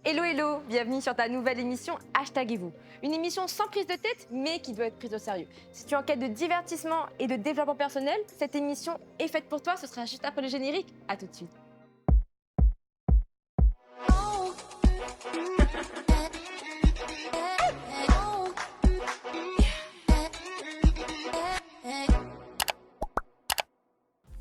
Hello hello, bienvenue sur ta nouvelle émission Hashtag-vous. Une émission sans prise de tête mais qui doit être prise au sérieux. Si tu es en quête de divertissement et de développement personnel, cette émission est faite pour toi, ce sera juste après le générique. À tout de suite.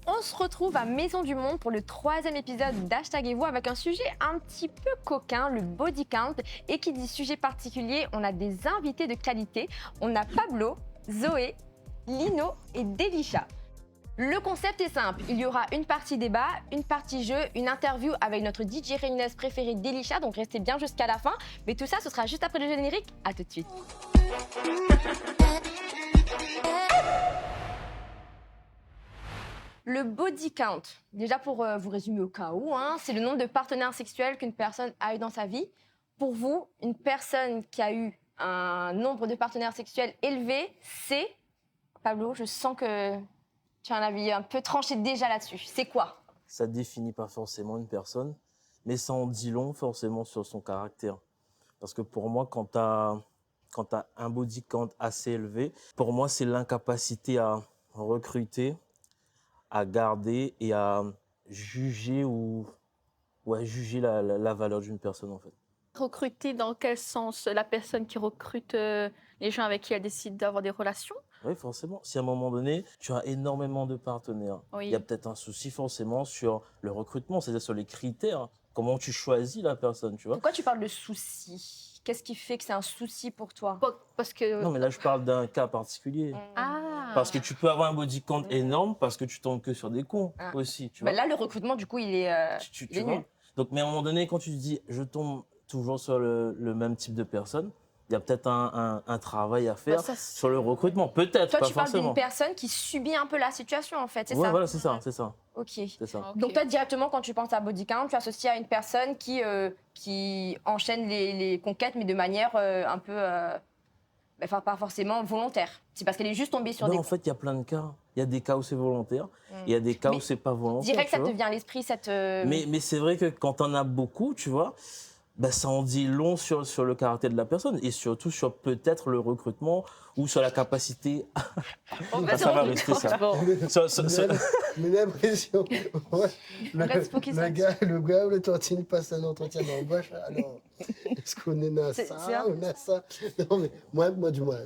On se retrouve à Maison du Monde pour le 3e épisode d'Hashtag-vous avec un sujet un petit peu coquin, le body count. Et qui dit sujet particulier, on a des invités de qualité. On a Pablo, Zoé, Lino et Delisha. Le concept est simple, il y aura une partie débat, une partie jeu, une interview avec notre DJ réunionnaise préférée Delisha, donc restez bien jusqu'à la fin. Mais tout ça, ce sera juste après le générique. À tout de suite. Le body count, déjà pour vous résumer au cas où, c'est le nombre de partenaires sexuels qu'une personne a eu dans sa vie. Pour vous, une personne qui a eu un nombre de partenaires sexuels élevé, c'est... Pablo, je sens que tu as un avis un peu tranché déjà là-dessus. C'est quoi? Ça définit pas forcément une personne, mais ça en dit long forcément sur son caractère. Parce que pour moi, quand tu as un body count assez élevé, pour moi, c'est l'incapacité à recruter, à garder et à juger ou à juger la valeur d'une personne, en fait. Recruter dans quel sens? La personne qui recrute les gens avec qui elle décide d'avoir des relations? Oui, forcément. Si à un moment donné, tu as énormément de partenaires, Oui. il y a peut-être un souci forcément sur le recrutement, c'est-à-dire sur les critères, comment tu choisis la personne, tu vois. Pourquoi tu parles de souci? Qu'est-ce qui fait que c'est un souci pour toi? Parce que... Non, mais là, je parle d'un cas particulier. Ah. Parce que tu peux avoir un body count énorme parce que tu tombes que sur des cons aussi, tu vois. Là, le recrutement, du coup, il est, Tu il est vois. nul. Donc, mais à un moment donné, quand tu te dis, je tombe toujours sur le même type de personne, il y a peut-être un travail à faire sur le recrutement. Peut-être, Toi, pas tu parles forcément. d'une personne qui subit un peu la situation, en fait, c'est Ouais, ça? voilà, c'est ça, c'est ça. Ok. C'est ça. Ok. Donc toi, directement, quand tu penses à body count, tu associes à une personne qui enchaîne les conquêtes, mais de manière un peu... Enfin, pas forcément volontaire. C'est parce qu'elle est juste tombée sur Non, des... en fait, il y a plein de cas. Il y a des cas où c'est volontaire, il y a des cas Mais où c'est pas volontaire. Direct, ça tu te vois. vient à l'esprit, cette... Mais c'est vrai que quand on a beaucoup, tu vois, bah, ça en dit long sur le caractère de la personne et surtout sur peut-être le recrutement ou sur la capacité. Ça va rester ça. Mais l'impression, ouais, Reste focus le gars ou le tontine passe un entretien d'embauche, alors est-ce qu'on est dans C'est ça, ça. on a ça? Non, mais moi du moins,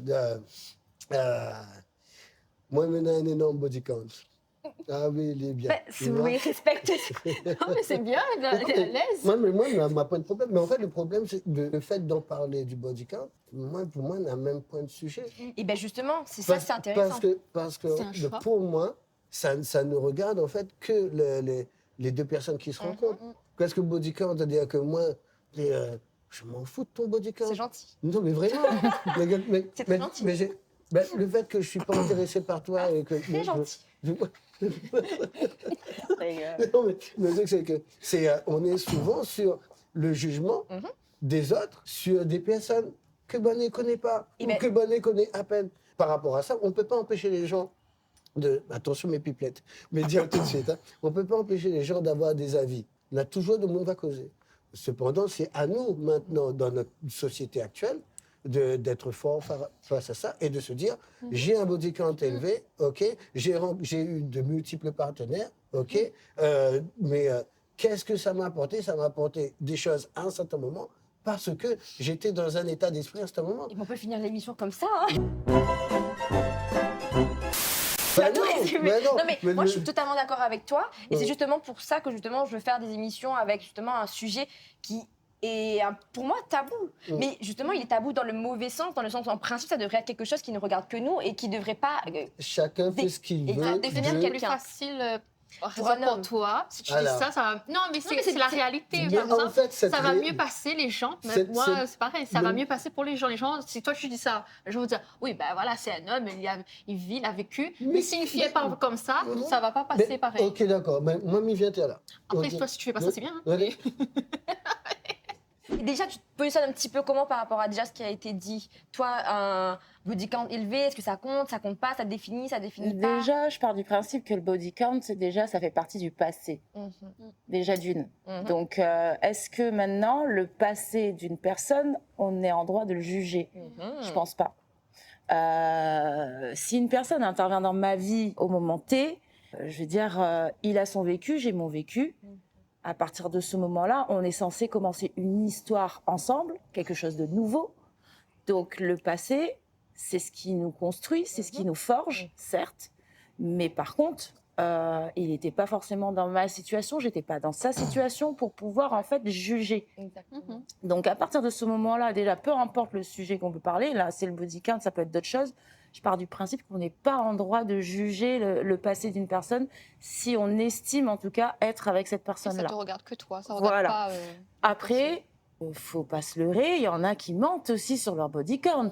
moi, maintenant, un énorme body count. Ah oui, il est bien. Si vous respectez... Non, mais c'est bien, elle est à l'aise. Moi, m'a pas de problème. Mais en fait, le problème, c'est le fait d'en parler du body count, pour moi, on a même point de sujet. Et bien justement, c'est ça, c'est intéressant. Parce C'est un que choix. pour moi, ça ne regarde en fait que les deux personnes qui se rencontrent. Qu'est-ce que body count? C'est-à-dire que moi, je m'en fous de ton body count. C'est gentil. Non, mais vraiment. C'est très gentil. Le fait que je ne suis pas intéressé par toi et que... C'est gentil. Non, mais le truc, c'est que on est souvent sur le jugement des autres sur des personnes que Bonnet ne connaît pas ou que Bonnet connaît à peine. Par rapport à ça, on ne peut pas empêcher les gens de... Attention mes pipelettes, mais dire tout de suite, on ne peut pas empêcher les gens d'avoir des avis. On a toujours de monde à causer. Cependant, c'est à nous maintenant, dans notre société actuelle, d'être fort face à ça et de se dire j'ai un body count élevé, ok, j'ai eu de multiples partenaires, ok, mais qu'est-ce que ça m'a apporté? Ça m'a apporté des choses à un certain moment parce que j'étais dans un état d'esprit à ce moment. Et on peut finir l'émission comme ça. Ben Non, mais moi, le- je suis totalement d'accord avec toi. Et c'est justement pour ça que justement, je veux faire des émissions avec justement un sujet qui est pour moi tabou. Mais justement, il est tabou dans le mauvais sens, dans le sens où en principe, ça devrait être quelque chose qui ne regarde que nous et qui ne devrait pas... Chacun fait ce qu'il et veut. Définir de- qu'elle est facile Pour un homme. pour toi. Si tu Alors. dis ça va... Non, mais c'est la réalité. Mais Par exemple, en fait, ça va mieux passer les gens. Même moi, c'est pareil, ça va le- mieux passer pour les gens. Les gens, si toi tu dis ça, les gens vont dire oui, ben voilà, c'est un homme, il vit, il a vécu. Mais si une fille elle parle comme ça, ça va pas passer Mais- pareil. Ok, d'accord. Mais moi, m'y viens là. Après, Ok. toi, si tu fais pas ça, c'est bien. Ouais. Déjà, tu te positionnes un petit peu comment par rapport à déjà ce qui a été dit? Toi, un body count élevé, est-ce que ça compte pas, ça définit pas? Déjà, je pars du principe que le body count, ça fait partie du passé. Déjà d'une. Donc, est-ce que maintenant, le passé d'une personne, on est en droit de le juger? Je pense pas. Si une personne intervient dans ma vie au moment T, je veux dire, il a son vécu, j'ai mon vécu. À partir de ce moment-là, on est censé commencer une histoire ensemble, quelque chose de nouveau. Donc le passé, c'est ce qui nous construit, c'est ce qui nous forge, certes. Mais par contre, il n'était pas forcément dans ma situation, j'étais pas dans sa situation pour pouvoir en fait juger. Exactement. Donc à partir de ce moment-là, déjà, peu importe le sujet qu'on peut parler, là c'est le body count, ça peut être d'autres choses. Je pars du principe qu'on n'est pas en droit de juger le passé d'une personne si on estime en tout cas être avec cette personne-là. Ça te regarde que toi, ça regarde pas. Après, faut pas se leurrer, il y en a qui mentent aussi sur leur body count.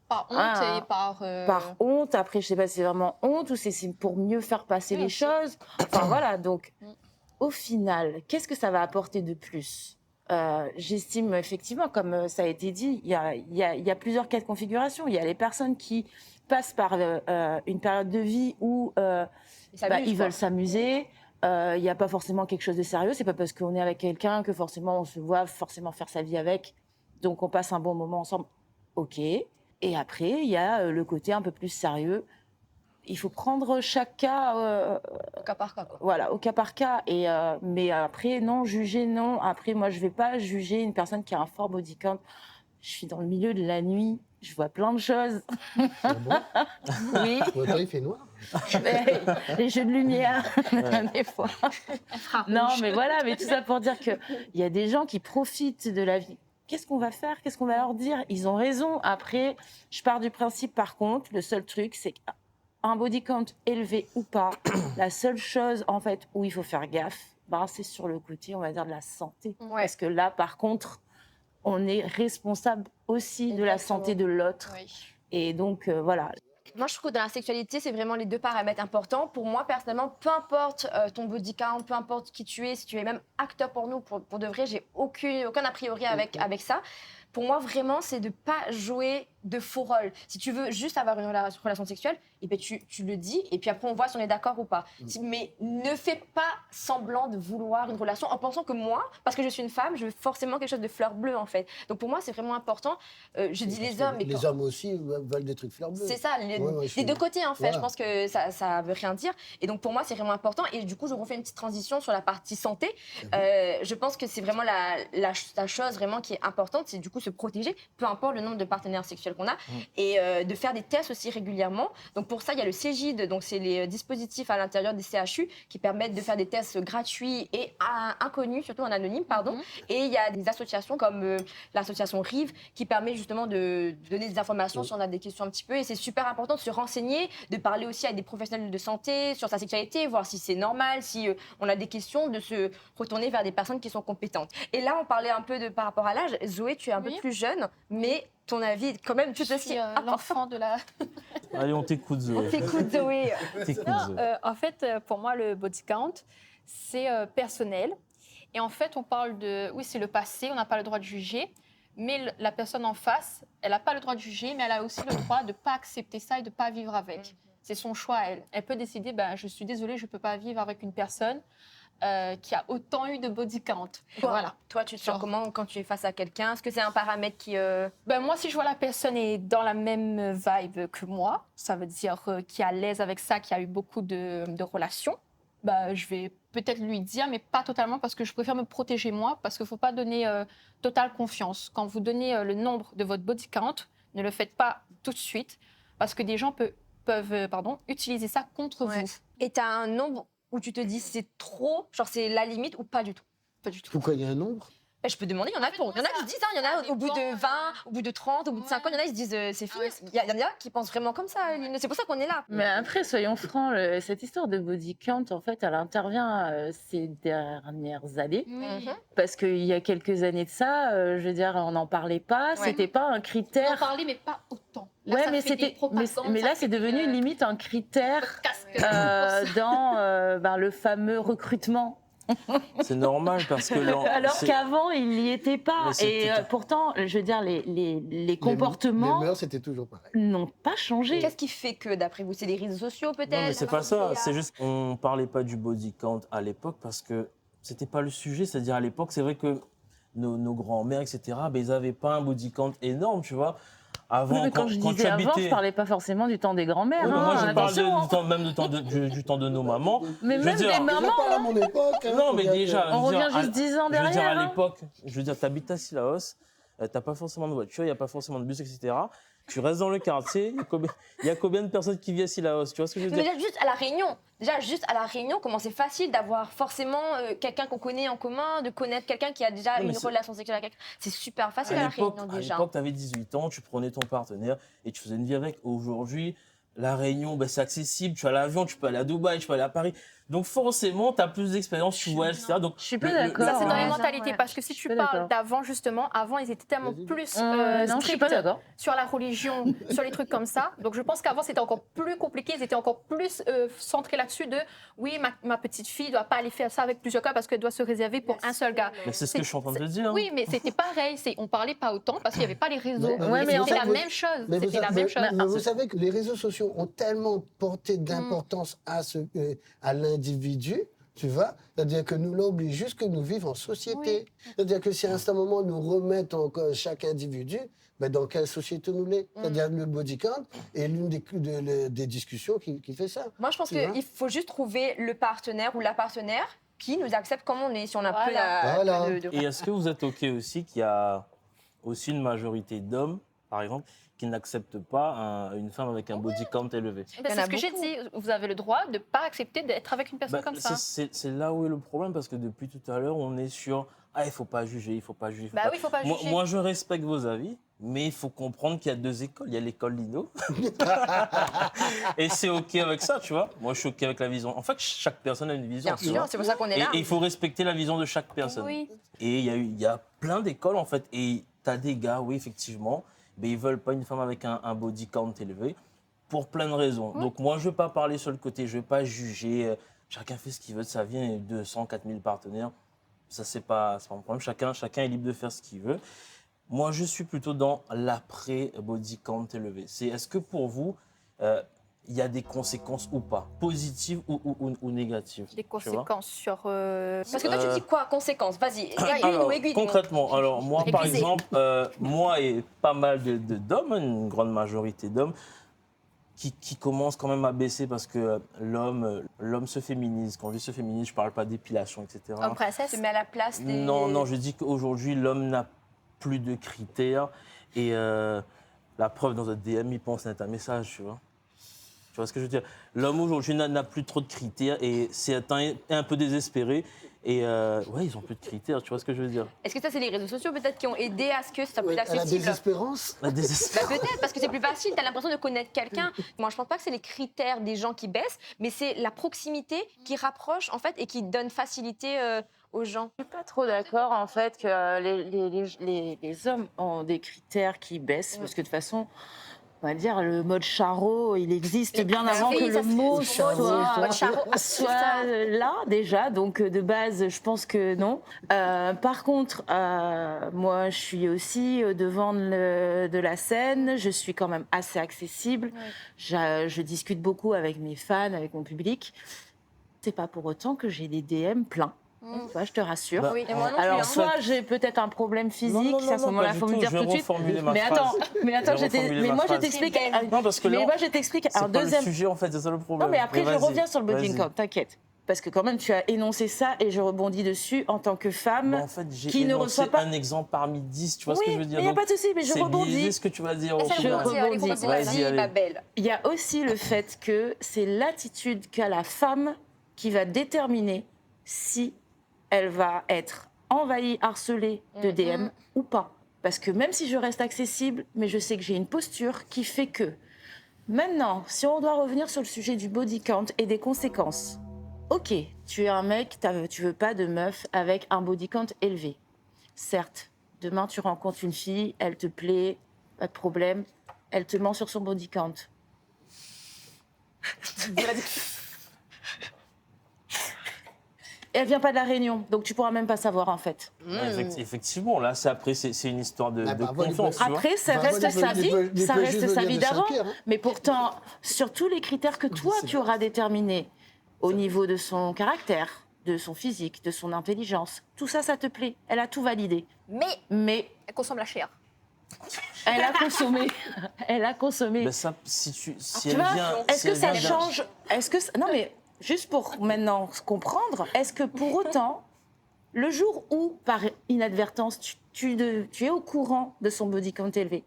Par honte et par. Par honte. Après, je sais pas si c'est vraiment honte ou c'est pour mieux faire passer les choses. Enfin voilà. Donc, au final, qu'est-ce que ça va apporter de plus? J'estime effectivement, comme ça a été dit, il y a plusieurs cas de configuration. Il y a les personnes qui passent par une période de vie où ils veulent s'amuser. Il n'y a pas forcément quelque chose de sérieux. C'est pas parce qu'on est avec quelqu'un que forcément on se voit forcément faire sa vie avec. Donc on passe un bon moment ensemble. Ok. Et après, il y a le côté un peu plus sérieux. Il faut prendre chaque cas au cas par cas, quoi. Voilà, au cas par cas. Mais après, non, juger, non. Après, moi, je vais pas juger une personne qui a un fort body count. Je suis dans le milieu de la nuit, je vois plein de choses. Ah bon? Oui. Toi, il fait noir. Les jeux de lumière, des fois. Non, mais voilà, mais tout ça pour dire qu'il y a des gens qui profitent de la vie. Qu'est-ce qu'on va faire? Qu'est-ce qu'on va leur dire? Ils ont raison. Après, je pars du principe, par contre, le seul truc, c'est qu'un body count élevé ou pas, la seule chose, en fait, où il faut faire gaffe, c'est sur le côté, on va dire, de la santé. Ouais. Parce que là, par contre, on est responsable aussi de la santé de l'autre. Oui. Et donc, voilà. Moi, je trouve que dans la sexualité, c'est vraiment les deux paramètres importants. Pour moi, personnellement, peu importe ton body count, peu importe qui tu es, si tu es même acteur porno, pour de vrai, j'ai aucun a priori avec ça. Pour moi, vraiment, c'est de ne pas jouer de faux rôles. Si tu veux juste avoir une relation sexuelle, et ben tu le dis, et puis après, on voit si on est d'accord ou pas. Mais ne fais pas semblant de vouloir une relation en pensant que moi, parce que je suis une femme, je veux forcément quelque chose de fleur bleue, en fait. Donc pour moi, c'est vraiment important. Je dis les hommes... Les hommes aussi veulent des trucs fleur bleue. C'est ça, les deux côtés, en fait. Voilà. Je pense que ça veut rien dire. Et donc pour moi, c'est vraiment important. Et du coup, je refais une petite transition sur la partie santé. Je pense que c'est vraiment la chose vraiment qui est importante, c'est du coup se protéger, peu importe le nombre de partenaires sexuels qu'on a, et de faire des tests aussi régulièrement. Donc pour ça, il y a le CEGID, donc c'est les dispositifs à l'intérieur des CHU qui permettent de faire des tests gratuits et inconnus, surtout en anonyme, pardon. Et il y a des associations comme l'association RIV qui permet justement de donner des informations si on a des questions un petit peu. Et c'est super important de se renseigner, de parler aussi à des professionnels de santé sur sa sexualité, voir si c'est normal, si on a des questions, de se retourner vers des personnes qui sont compétentes. Et là, on parlait un peu par rapport à l'âge. Zoé, tu es un peu plus jeune, mais ton avis est quand même tout aussi l'enfant de la... Allez, on t'écoute, Zoé. On t'écoute, Zoé. En fait, pour moi, le body count, c'est personnel. Et en fait, on parle de... Oui, c'est le passé, on n'a pas le droit de juger. Mais la personne en face, elle n'a pas le droit de juger, mais elle a aussi le droit de ne pas accepter ça et de ne pas vivre avec. C'est son choix à elle. Elle peut décider, je suis désolée, je ne peux pas vivre avec une personne qui a autant eu de body count. Voilà. Toi, tu te sens comment quand tu es face à quelqu'un? Est-ce que c'est un paramètre qui... Moi, si je vois la personne est dans la même vibe que moi, ça veut dire qui est à l'aise avec ça, qui a eu beaucoup de relations, je vais peut-être lui dire, mais pas totalement, parce que je préfère me protéger moi, parce qu'il ne faut pas donner totale confiance. Quand vous donnez le nombre de votre body count, ne le faites pas tout de suite, parce que des gens peuvent utiliser ça contre vous. Et tu as un nombre où tu te dis c'est trop, genre c'est la limite ou pas du tout? Pas du tout. Pourquoi il y a un nombre? Je peux demander, il y en a qui se disent, il y en a au bout de 20, au bout de 30, au bout de 50, il y en a qui se disent c'est fini. Il y en a qui pensent vraiment comme ça, c'est pour ça qu'on est là. Mais après, soyons francs, cette histoire de body count, en fait, elle intervient ces dernières années. Parce qu'il y a quelques années de ça, je veux dire, on n'en parlait pas, c'était pas un critère. On en parlait, mais pas autant. Là, mais là, c'est devenu limite un critère dans le fameux recrutement. C'est normal parce que... Alors qu'avant, il n'y était pas. Mais Et pourtant, je veux dire, les comportements Les mœurs, c'était toujours pareil. n'ont pas changé. Qu'est-ce qui fait que, d'après vous, c'est les réseaux sociaux peut-être? Non, mais c'est pas ça. C'est juste qu'on parlait pas du body count à l'époque parce que c'était pas le sujet. C'est-à-dire, à l'époque, c'est vrai que nos grands-mères, etc., ben, ils avaient pas un body count énorme, tu vois. Avant, Oui, mais quand je disais tu habitais... avant, je parlais pas forcément du temps des grands-mères. Oui, mais moi, je parle attention, du temps, même du temps de nos mamans. Mais Je veux même dire- des Déjà mamans, pas à mon époque. hein, Non, mais regarde, déjà, on je veux revient dire, juste 10 ans je veux dire, derrière. à hein. l'époque, je veux dire, t'habites à Sillaos, t'as pas forcément de voiture, il n'y a pas forcément de bus, etc. Tu restes dans le quartier, il y a combien de personnes qui vivent à Sillaos? Tu vois ce que je veux Mais dire? déjà, juste à La Réunion, comment c'est facile d'avoir forcément quelqu'un qu'on connaît en commun, de connaître quelqu'un qui a déjà Non, mais une c'est- relation sexuelle avec quelqu'un. C'est super facile à La Réunion déjà. À l'époque, tu avais 18 ans, tu prenais ton partenaire et tu faisais une vie avec. Aujourd'hui, la Réunion, ben, c'est accessible. Tu as l'avion, tu peux aller à Dubaï, tu peux aller à Paris. Donc forcément, tu as plus d'expérience, tu voyages, etc. Donc, Je suis pas le- d'accord. Ça, c'est dans les Ouais. mentalités. Ouais. Parce que si Je suis tu pas parles d'accord. d'avant, justement, avant, ils étaient tellement Vas-y. plus Non, je suis stricts pas d'accord. sur la religion, sur les trucs comme ça. Donc, je pense qu'avant, c'était encore plus compliqué. Ils étaient encore plus centrés là-dessus de oui, ma petite fille ne doit pas aller faire ça avec plusieurs gars parce qu'elle doit se réserver pour un seul gars. Mais c'est ce que je suis en train de te dire. Oui, mais c'était pareil. On parlait pas autant parce qu'il n'y avait pas les réseaux. Mais- Ouais, mais en c'était fait, la même chose. Mais C'était la même chose. mais vous savez que les réseaux sociaux ont tellement porté d'importance à l'individu, tu vois, c'est-à-dire que nous l'oblige juste que nous vivons en société. C'est-à-dire que si à un certain moment nous remettons chaque individu, ben dans quelle société nous l'est? C'est-à-dire le body count est l'une des discussions qui fait ça. Moi, je pense Tu vois? qu'il faut juste trouver le partenaire ou la partenaire qui nous accepte comme on est, si on a peu Voilà. Et est-ce que vous êtes OK aussi qu'il y a aussi une majorité d'hommes, par exemple, qui n'acceptent pas une femme avec un body count élevé? Ben, Il y en c'est a ce que j'ai beaucoup. dit. Vous avez le droit de ne pas accepter d'être avec une personne Bah, comme ça. c'est là où est le problème, parce que depuis tout à l'heure, on est sur « Ah, il faut pas juger, il faut pas juger. » Bah oui, il faut pas juger. Moi, je respecte vos avis, mais il faut comprendre qu'il y a deux écoles. Il y a l'école Lino, et c'est OK avec ça, tu vois. Moi, je suis OK avec la vision. En fait, chaque personne a une vision. Bien tu sûr, vois. c'est pour ça qu'on est Et là. il faut respecter la vision de chaque personne. Oui. Et il y a plein d'écoles, en fait. Et tu as des gars, oui, effectivement, mais ils veulent pas une femme avec un body count élevé pour plein de raisons. Donc, moi, je ne veux pas parler sur le côté, je ne veux pas juger. Chacun fait ce qu'il veut de sa vie, il y a 200, 4000 partenaires. Ça, c'est pas mon problème. Chacun est libre de faire ce qu'il veut. Moi, je suis plutôt dans l'après-body count élevé. Est-ce que pour vous, il y a des conséquences ou pas, positives ou négatives? Des tu vois? conséquences sur. Parce que toi, tu dis quoi, conséquences? Vas-y, Alors, aiguille. concrètement, alors moi, par Aiguisé. exemple, moi et pas mal d'hommes, une grande majorité d'hommes, qui commencent quand même à baisser parce que l'homme se féminise. Quand je dis se féminise, je ne parle pas d'épilation, etc. Homme princesse. Se met à la place des... Non, je dis qu'aujourd'hui, l'homme n'a plus de critères. Et la preuve, dans un DM, il pense à un message, tu vois. Tu vois ce que je veux dire? L'homme aujourd'hui n'a plus trop de critères et certains est un peu désespéré. Et ouais, ils ont plus de critères, tu vois ce que je veux dire? Est-ce que ça, c'est les réseaux sociaux peut-être qui ont aidé à ce que ça Oui, puisse à être la accessible? désespérance. La désespérance. Peut-être, parce que c'est plus facile, tu as l'impression de connaître quelqu'un. Moi, je pense pas que c'est les critères des gens qui baissent, mais c'est la proximité qui rapproche, en fait, et qui donne facilité aux gens. Je suis pas trop d'accord en fait que les hommes ont des critères qui baissent parce que de toute façon, on va dire le mode charreau, il existe bien avant oui, que ça, le mot c'est- soit là déjà. Donc de base, je pense que non. Par contre, moi, je suis aussi au devant de la scène. Je suis quand même assez accessible. Je discute beaucoup avec mes fans, avec mon public. C'est pas pour autant que j'ai des DM pleins. Tu vois, je te rassure. Bah, Oui, et moi non plus, Alors, hein. soit j'ai peut-être un problème physique, à ce moment-là, il faut me dire je vais tout de suite. reformuler ma Mais phrase. attends, Je vais reformuler ma moi je phrase. t'explique. Non, parce que là, Mais moi je t'explique c'est un pas deuxième. le sujet, en fait, c'est ça le problème. Non, mais après je vas-y, reviens sur le body vas-y. count, t'inquiète. Parce que quand même tu as énoncé ça et je rebondis dessus en tant que femme. Mais en fait, j'ai qui ne énoncé reçoit pas- un exemple parmi 10, tu vois ce que Oui, je veux dire? mais il n'y a Donc, pas de souci, mais je c'est rebondis. biaisé ce que tu vas dire. au Laisse-la final. rebondir, allez, rebondis. rebondis, Vas-y, vas-y, allez. ma belle. Il y a aussi le fait que c'est l'attitude qu'a la femme qui va déterminer si elle va être envahie, harcelée de DM ou pas. Parce que même si je reste accessible, mais je sais que j'ai une posture qui fait que. Maintenant, si on doit revenir sur le sujet du body count et des conséquences. Ok, tu es un mec, tu veux pas de meuf avec un body count élevé. Certes, demain tu rencontres une fille, elle te plaît, pas de problème, elle te ment sur son body count. Et elle vient pas de la Réunion, donc tu pourras même pas savoir en fait. Effectivement, là, c'est une histoire de parfois, confiance, tu vois. Après, ça reste sa vie, ça reste sa vie d'avant. Mais pourtant, sur tous les critères que toi, tu auras déterminés, au niveau de son caractère, de son physique, de son intelligence, tout ça, ça te plaît. Elle a tout validé. Mais Elle consomme la chair. elle a consommé. Elle a consommé. Mais ça, si Tu elle vois, vient... est-ce si que elle ça vient d'un- change? Non, mais juste pour maintenant comprendre, est-ce que pour autant, le jour où, par inadvertance, tu es au courant de son body count élevé,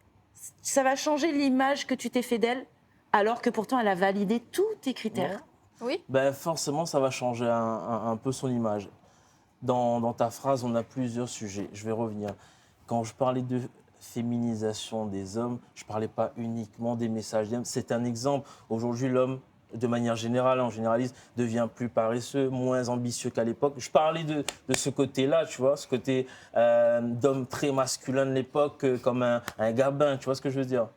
ça va changer l'image que tu t'es fait d'elle, alors que pourtant elle a validé tous tes critères? Oui. Ben, forcément, ça va changer un peu son image. Dans ta phrase, on a plusieurs sujets. Je vais revenir. Quand je parlais de féminisation des hommes, je ne parlais pas uniquement des messages d'hommes. C'est un exemple. Aujourd'hui, l'homme, de manière générale, on généralise, devient plus paresseux, moins ambitieux qu'à l'époque. Je parlais de ce côté-là, tu vois, ce côté d'homme très masculin de l'époque, comme un gabin, tu vois ce que je veux dire?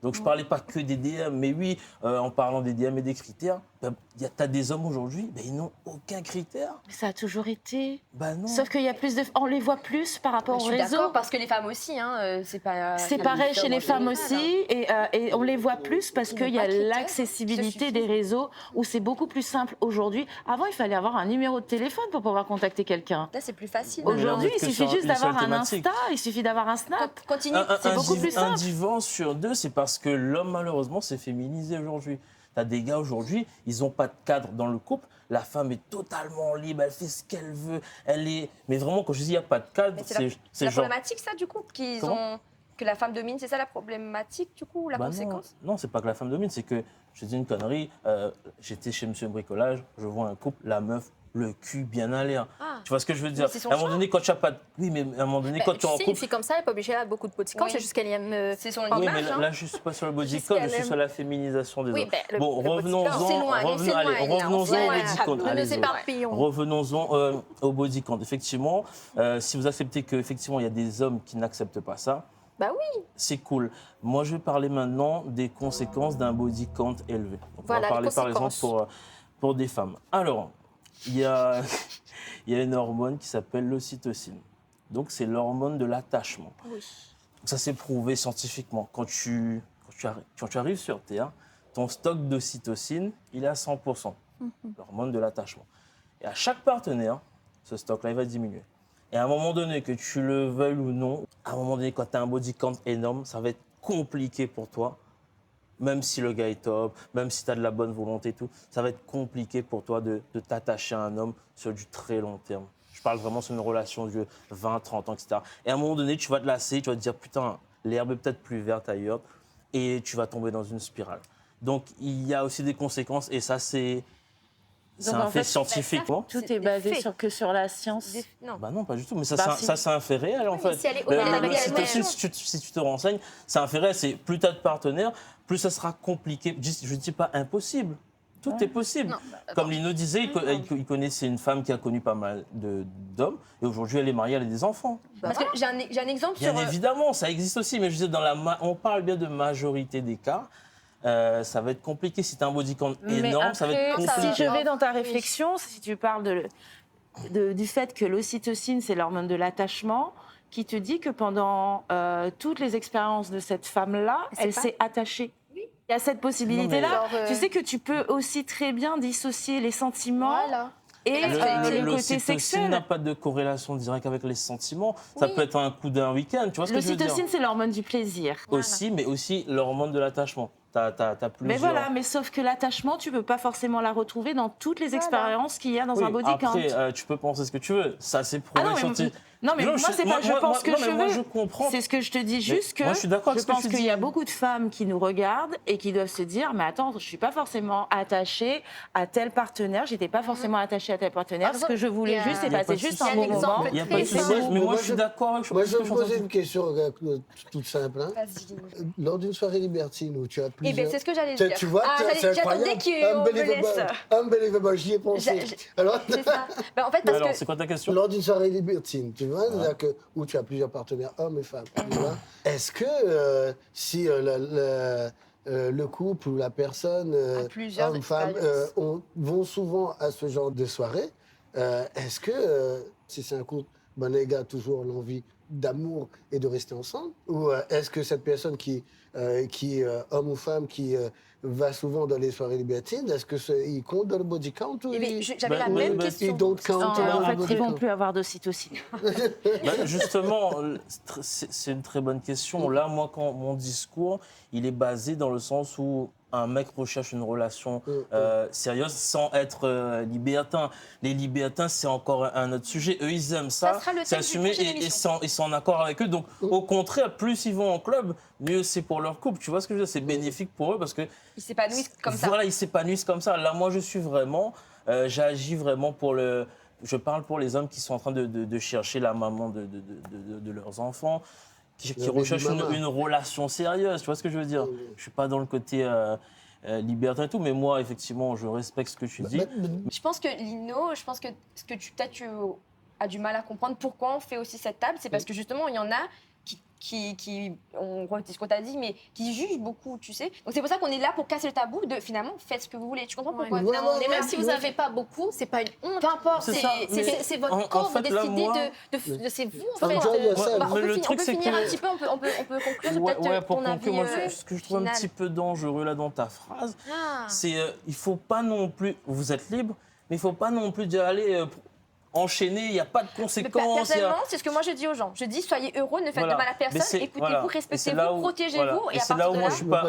Donc, je ne parlais pas que des DM, mais oui, en parlant des DM et des critères, tu as des hommes aujourd'hui, ils n'ont aucun critère. Mais ça a toujours été. Bah non. Sauf qu'il y a plus de... On les voit plus par rapport Je au suis réseau. d'accord, parce que les femmes aussi, hein, c'est pas... C'est pareil chez les femmes aussi, et on les voit plus parce Ils qu'il n'ont y a pas de critères, l'accessibilité ça des suffit. réseaux où c'est beaucoup plus simple aujourd'hui. Avant, il fallait avoir un numéro de téléphone pour pouvoir contacter quelqu'un. Là, c'est plus facile. Mais là, Aujourd'hui, vous êtes il que suffit sur juste une seule d'avoir un thématique. Insta, il suffit d'avoir un Snap. Continue. C'est beaucoup plus Un simple. divorce sur deux, c'est parce que l'homme, malheureusement, s'est féminisé aujourd'hui. Tu as des gars aujourd'hui, ils n'ont pas de cadre dans le couple. La femme est totalement libre, elle fait ce qu'elle veut. Mais vraiment, quand je dis il n'y a pas de cadre, Mais c'est la genre... problématique, ça, du coup, Comment que la femme domine, c'est ça la problématique, du coup, ou la Bah conséquence? non, c'est pas que la femme domine, c'est que, je dis une connerie, j'étais chez Monsieur Bricolage, je vois un couple, la meuf, le cul bien à l'air. Ah. Tu vois ce que je veux dire? Mais c'est son À un moment choix. donné, quand tu n'as pas de... Oui, mais à un moment donné, quand tu es en Une couple... fille comme ça, elle n'est pas obligée d'avoir beaucoup de body count, Oui. c'est juste qu'elle aime. C'est son Oui, mais image, hein. là, je ne suis pas sur le body Juste count, je qu'elle suis aime. sur la féminisation des Oui, hommes. ben, le Bon, body count. revenons-en C'est loin, allez, Elina, revenons-en c'est au loin. body count. Ne Allez, nous éparpillons. revenons-en au body count. Effectivement, si vous acceptez qu'effectivement, il y a des hommes qui n'acceptent pas ça, Bah oui. c'est cool. Moi, je vais parler maintenant des conséquences d'un body count élevé. Donc, Voilà, on va parler les par exemple conséquences. pour des femmes. Alors, il y a, il y a une hormone qui s'appelle l'ocytocine. Donc, c'est l'hormone de l'attachement. Oui. Ça s'est prouvé scientifiquement. Quand tu arrives sur Terre, ton stock d'ocytocine, il est à 100%. L'hormone de l'attachement. Et à chaque partenaire, ce stock-là, il va diminuer. Et à un moment donné, que tu le veuilles ou non, à un moment donné, quand tu as un body count énorme, ça va être compliqué pour toi. Même si le gars est top, même si tu as de la bonne volonté et tout, ça va être compliqué pour toi de t'attacher à un homme sur du très long terme. Je parle vraiment sur une relation de 20, 30 ans, etc. Et à un moment donné, tu vas te lasser, tu vas te dire, putain, l'herbe est peut-être plus verte ailleurs, et tu vas tomber dans une spirale. Donc, il y a aussi des conséquences, et ça, c'est un en fait fait, scientifique. Tout C'est est des basé faits. sur la science. Non. Bah non, pas du tout. Mais ça, Bah c'est si. ça, c'est un fait réel, en mais fait. si elle est honnête avec L'ocytocine, elle-même. si tu te renseignes, c'est un fait réel. C'est plus tu as de partenaires, plus ça sera compliqué. Je ne dis pas impossible. Tout est possible. Non, bah, Comme Lino disait, il connaissait une femme qui a connu pas mal d'hommes. Et aujourd'hui, elle est mariée, elle a des enfants. Parce que j'ai un exemple Bien sur... évidemment, ça existe aussi. Mais je veux dire, on parle bien de majorité des cas. Ça va être compliqué. Si tu as un body count énorme, ça va être après, compliqué. si je vais dans ta réflexion, si tu parles du fait que l'ocytocine, c'est l'hormone de l'attachement, qui te dit que pendant toutes les expériences de cette femme-là, C'est elle pas- s'est attachée. Il y a cette possibilité-là. Non, mais- Tu sais que tu peux aussi très bien dissocier les sentiments Voilà. et le côté L'ocytocine sexuel. n'a pas de corrélation directe avec les sentiments. Ça peut être un coup d'un week-end, tu vois ce que je veux dire? L'ocytocine, c'est l'hormone du plaisir. Aussi, mais aussi l'hormone de l'attachement. T'as plusieurs... Mais voilà, mais sauf que l'attachement, tu peux pas forcément la retrouver dans toutes les expériences qu'il y a dans Oui, un body count. après, tu peux penser ce que tu veux. Ça, c'est Ah prouvé non, mais, scientifique. non, mais moi, c'est pas je pense que non, je mais moi, veux. je comprends. C'est ce que je te dis, juste que moi, je suis d'accord avec ce que pense tu qu'il dis. y a beaucoup de femmes qui nous regardent et qui doivent se dire, mais attends, je suis pas forcément attachée à tel partenaire, j'étais pas forcément attachée à tel partenaire. Ce que je voulais il y a- juste, c'est il y a passer pas de juste souci. un Il y a bon un exemple moment. Il n'y a pas de Et souci. c'est Mais tout. moi, Moi, je suis d'accord avec Moi, je vais ce me que poser j'entends. une question toute simple. Hein. Vas-y. Lors d'une soirée libertine où tu as Eh plusieurs... bien, c'est ce que j'allais Tu- dire. Tu vois, Ah, c'est j'attendais incroyable. qu'on me laisse. Unbelievable, j'y ai pensé. Alors, C'est ça. Ben, en fait, parce Alors, que... c'est quoi ta question? lors d'une soirée libertine, tu vois, c'est-à-dire que, où tu as plusieurs partenaires, hommes et femmes, tu vois, est-ce que si le couple ou la personne, À plusieurs homme, femme, expériences. vont souvent à ce genre de soirée, Est-ce que, si c'est un couple, les gars a toujours l'envie d'amour et de rester ensemble? Ou est-ce que cette personne qui homme ou femme, qui va souvent dans les soirées libertines, est-ce qu'il compte dans le body count ou J'avais la même question. Ils don't count En dans le fait, body ils vont count? plus avoir d'ocytocine. Justement, c'est une très bonne question. Là, moi, mon discours, il est basé dans le sens où un mec recherche une relation sérieuse sans être libertin. Les libertins, c'est encore un autre sujet. Eux, ils aiment ça, c'est assumé et ils sont en accord avec eux. Donc, au contraire, plus ils vont en club, mieux c'est pour leur couple. Tu vois ce que je veux dire? C'est bénéfique pour eux parce que ils s'épanouissent comme ça. Voilà, ils s'épanouissent comme ça. Là, moi, je suis vraiment, j'agis vraiment je parle pour les hommes qui sont en train de chercher la maman de leurs enfants, qui recherchent une relation sérieuse. Tu vois ce que je veux dire? Je ne suis pas dans le côté libertin et tout, mais moi, effectivement, je respecte ce que tu dis. Je pense que Lino, ce que tu as du mal à comprendre pourquoi on fait aussi cette table, c'est parce que justement, il y en a on redit ce qu'on t'a dit, mais qui jugent beaucoup, tu sais. Donc c'est pour ça qu'on est là pour casser le tabou de finalement, faites ce que vous voulez. Tu comprends pourquoi? Et même si vous n'avez pas beaucoup, c'est pas une honte. Peu importe, c'est votre corps, vous décidez c'est vous en fait. On peut finir un petit peu, on peut conclure peut-être pour ton avis. Moi, ce que je trouve un petit peu dangereux là dans ta phrase, c'est il faut pas non plus, vous êtes libre, mais il faut pas non plus dire allez enchaîner, il n'y a pas de conséquences. Personnellement, c'est ce que moi je dis aux gens. Je dis soyez heureux, ne faites de mal à personne, écoutez-vous, respectez-vous, protégez-vous. Et c'est là où moi je suis pas.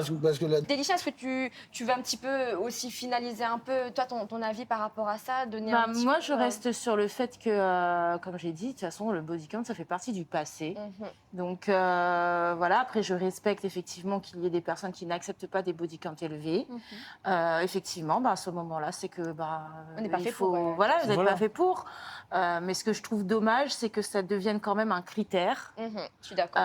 Délicia, est-ce que tu veux un petit peu aussi finaliser un peu, toi, ton avis par rapport à ça, donner un petit moi, peu, je reste sur le fait que, comme j'ai dit, de toute façon, le body count, ça fait partie du passé. Donc, voilà. Après, je respecte effectivement qu'il y ait des personnes qui n'acceptent pas des body counts élevés. Effectivement, à ce moment-là, c'est que on n'est pas fait pour. Voilà, vous n'êtes pas fait pour. Mais ce que je trouve dommage, c'est que ça devienne quand même un critère. Je suis d'accord.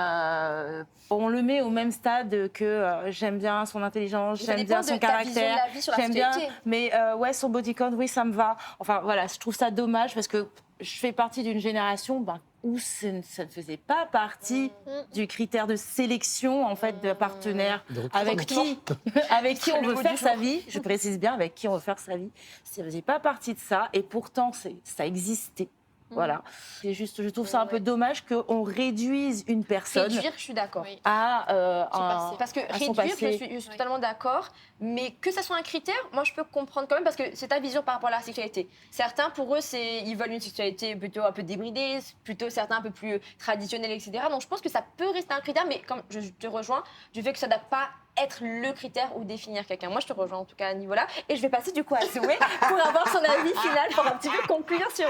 On le met au même stade que j'aime bien son intelligence, j'aime bien son caractère, j'aime bien, mais son body count, oui, ça me va. Enfin voilà, je trouve ça dommage parce que je fais partie d'une génération où ça ne faisait pas partie du critère de sélection en fait de partenaires avec qui on veut faire sa vie. Je précise bien avec qui on veut faire sa vie. Ça ne faisait pas partie de ça et pourtant ça existait. Voilà. C'est juste, je trouve ça un peu dommage qu'on réduise une personne. Réduire, je suis d'accord. Parce que réduire, je suis totalement d'accord, mais que ça soit un critère, moi je peux comprendre quand même parce que c'est ta vision par rapport à la sexualité. Certains, pour eux, ils veulent une sexualité plutôt un peu débridée, plutôt certains un peu plus traditionnelle, etc. Donc je pense que ça peut rester un critère, mais comme je te rejoins, du fait que ça ne doit pas être le critère ou définir quelqu'un. Moi, je te rejoins en tout cas à ce niveau-là. Et je vais passer du coup à Zoé pour avoir son avis final, pour un petit peu conclure sur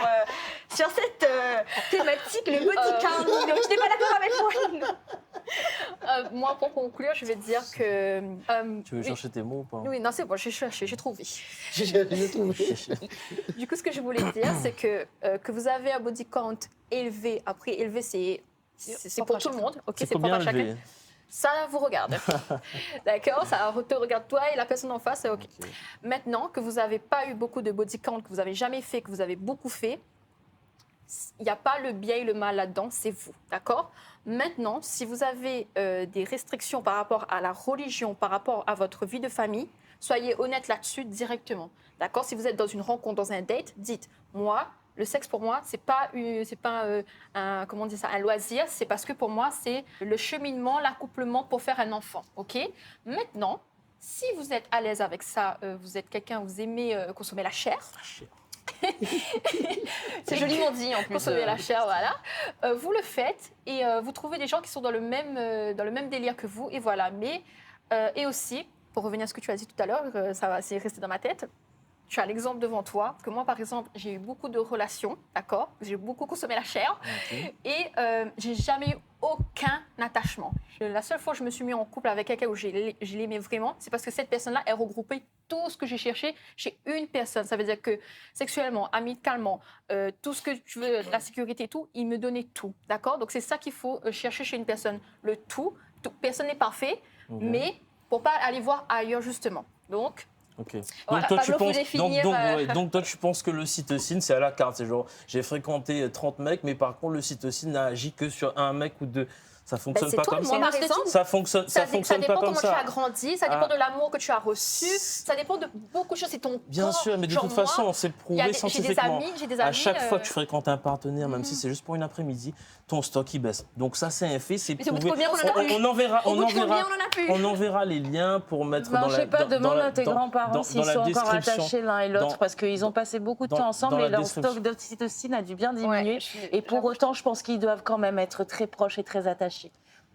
cette thématique, le body count. Je n'étais pas d'accord avec moi, Lino. Moi, pour conclure, je vais dire que... tu veux chercher tes mots ou pas? Oui, non, c'est bon, j'ai cherché, j'ai trouvé. J'ai trouvé. Du coup, ce que je voulais dire, c'est que vous avez un body count élevé. Après, élevé, c'est pour tout le monde. Okay, c'est combien pour chacun. élevé? Ça vous regarde. D'accord? Ça te regarde toi et la personne en face, c'est OK. Maintenant que vous n'avez pas eu beaucoup de body count, que vous n'avez jamais fait, que vous avez beaucoup fait, il n'y a pas le bien et le mal là-dedans, c'est vous. D'accord? Maintenant, si vous avez des restrictions par rapport à la religion, par rapport à votre vie de famille, soyez honnête là-dessus directement. D'accord? Si vous êtes dans une rencontre, dans un date, dites, moi, le sexe pour moi, c'est pas un loisir, c'est parce que pour moi, c'est le cheminement, l'accouplement pour faire un enfant. OK? Maintenant, si vous êtes à l'aise avec ça, vous êtes quelqu'un, vous aimez consommer la chair. C'est joliment dit en plus. Consommer la chair, voilà. Vous le faites et vous trouvez des gens qui sont dans le même délire que vous et voilà. Mais et aussi, pour revenir à ce que tu as dit tout à l'heure, c'est resté dans ma tête. Tu as l'exemple devant toi, que moi, par exemple, j'ai eu beaucoup de relations, d'accord? J'ai beaucoup consommé la chair et j'ai jamais eu aucun attachement. La seule fois que je me suis mis en couple avec quelqu'un où je l'aimais vraiment, c'est parce que cette personne-là, elle regroupait tout ce que j'ai cherché chez une personne. Ça veut dire que sexuellement, amicalement, tout ce que tu veux, la sécurité et tout, il me donnait tout, d'accord? Donc, c'est ça qu'il faut chercher chez une personne, le tout. Personne n'est parfait, mais pour pas aller voir ailleurs, justement. Donc... Ok. Voilà, donc toi tu penses que l'ocytocine c'est à la carte, c'est genre j'ai fréquenté 30 mecs mais par contre l'ocytocine n'a agi que sur un mec ou deux. Ça fonctionne pas comme ça. Moi, par exemple, Ça fonctionne pas comme ça dépend comment ça. tu as grandi, ça dépend de l'amour que tu as reçu, ça dépend de beaucoup de choses. C'est ton Bien corps. sûr, mais de Genre toute façon, moi, on s'est prouvé scientifiquement. J'ai des amis. À chaque fois que tu fréquentes un partenaire, même si c'est juste pour une après-midi, ton stock il baisse. Donc ça, c'est un fait, c'est Mais au bout de prouvé. combien on en a plus On enverra, Au bout de combien on en a plus on enverra les liens pour mettre Ben, dans je la sais pas, demande à tes dans grands-parents s'ils la sont encore description. attachés l'un et l'autre, parce qu'ils ont passé beaucoup de dans- temps ensemble dans la et leur description. stock d'oxytocine a dû bien diminuer. Ouais, Et pour autant, je pense qu'ils doivent quand même être très proches et très attachés.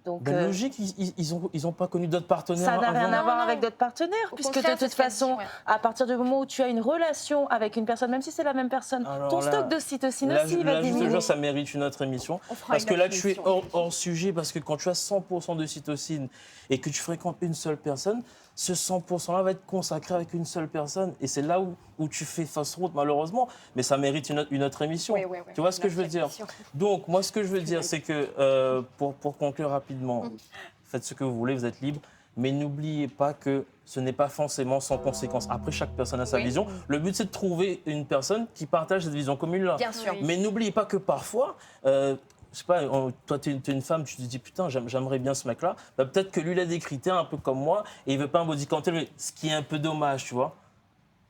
Donc, Ben, logique, ils ont pas connu d'autres partenaires ça n'a rien avant. à voir Non, avec non. d'autres partenaires, Au puisque contraire, de c'est toute ce qu'elle dit, façon, ouais. à partir du moment où tu as une relation avec une personne, même si c'est la même personne, Alors ton là- stock d'oxytocine Là, aussi il va je te diminuer. jure, ça mérite une autre émission. On fera Parce une que là, autre tu es émission. hors sujet, parce que quand tu as 100% de cytocine et que tu fréquentes une seule personne, ce 100%-là va être consacré avec une seule personne. Et c'est là où tu fais fausse route, malheureusement. Mais ça mérite une autre émission. Ouais, ouais, ouais. Tu vois ce que je veux dire? Émission. Donc, moi, ce que je veux dire, c'est que, pour conclure rapidement, faites ce que vous voulez, vous êtes libre. Mais n'oubliez pas que ce n'est pas forcément sans conséquence. Après, chaque personne a sa Oui. vision. Le but, c'est de trouver une personne qui partage cette vision commune-là. Bien sûr. Mais n'oubliez pas que parfois, je sais pas, toi, tu es une femme, tu te dis putain, j'aimerais bien ce mec-là. Bah, peut-être que lui, il a des critères un peu comme moi et il veut pas un body count élevé, ce qui est un peu dommage, tu vois.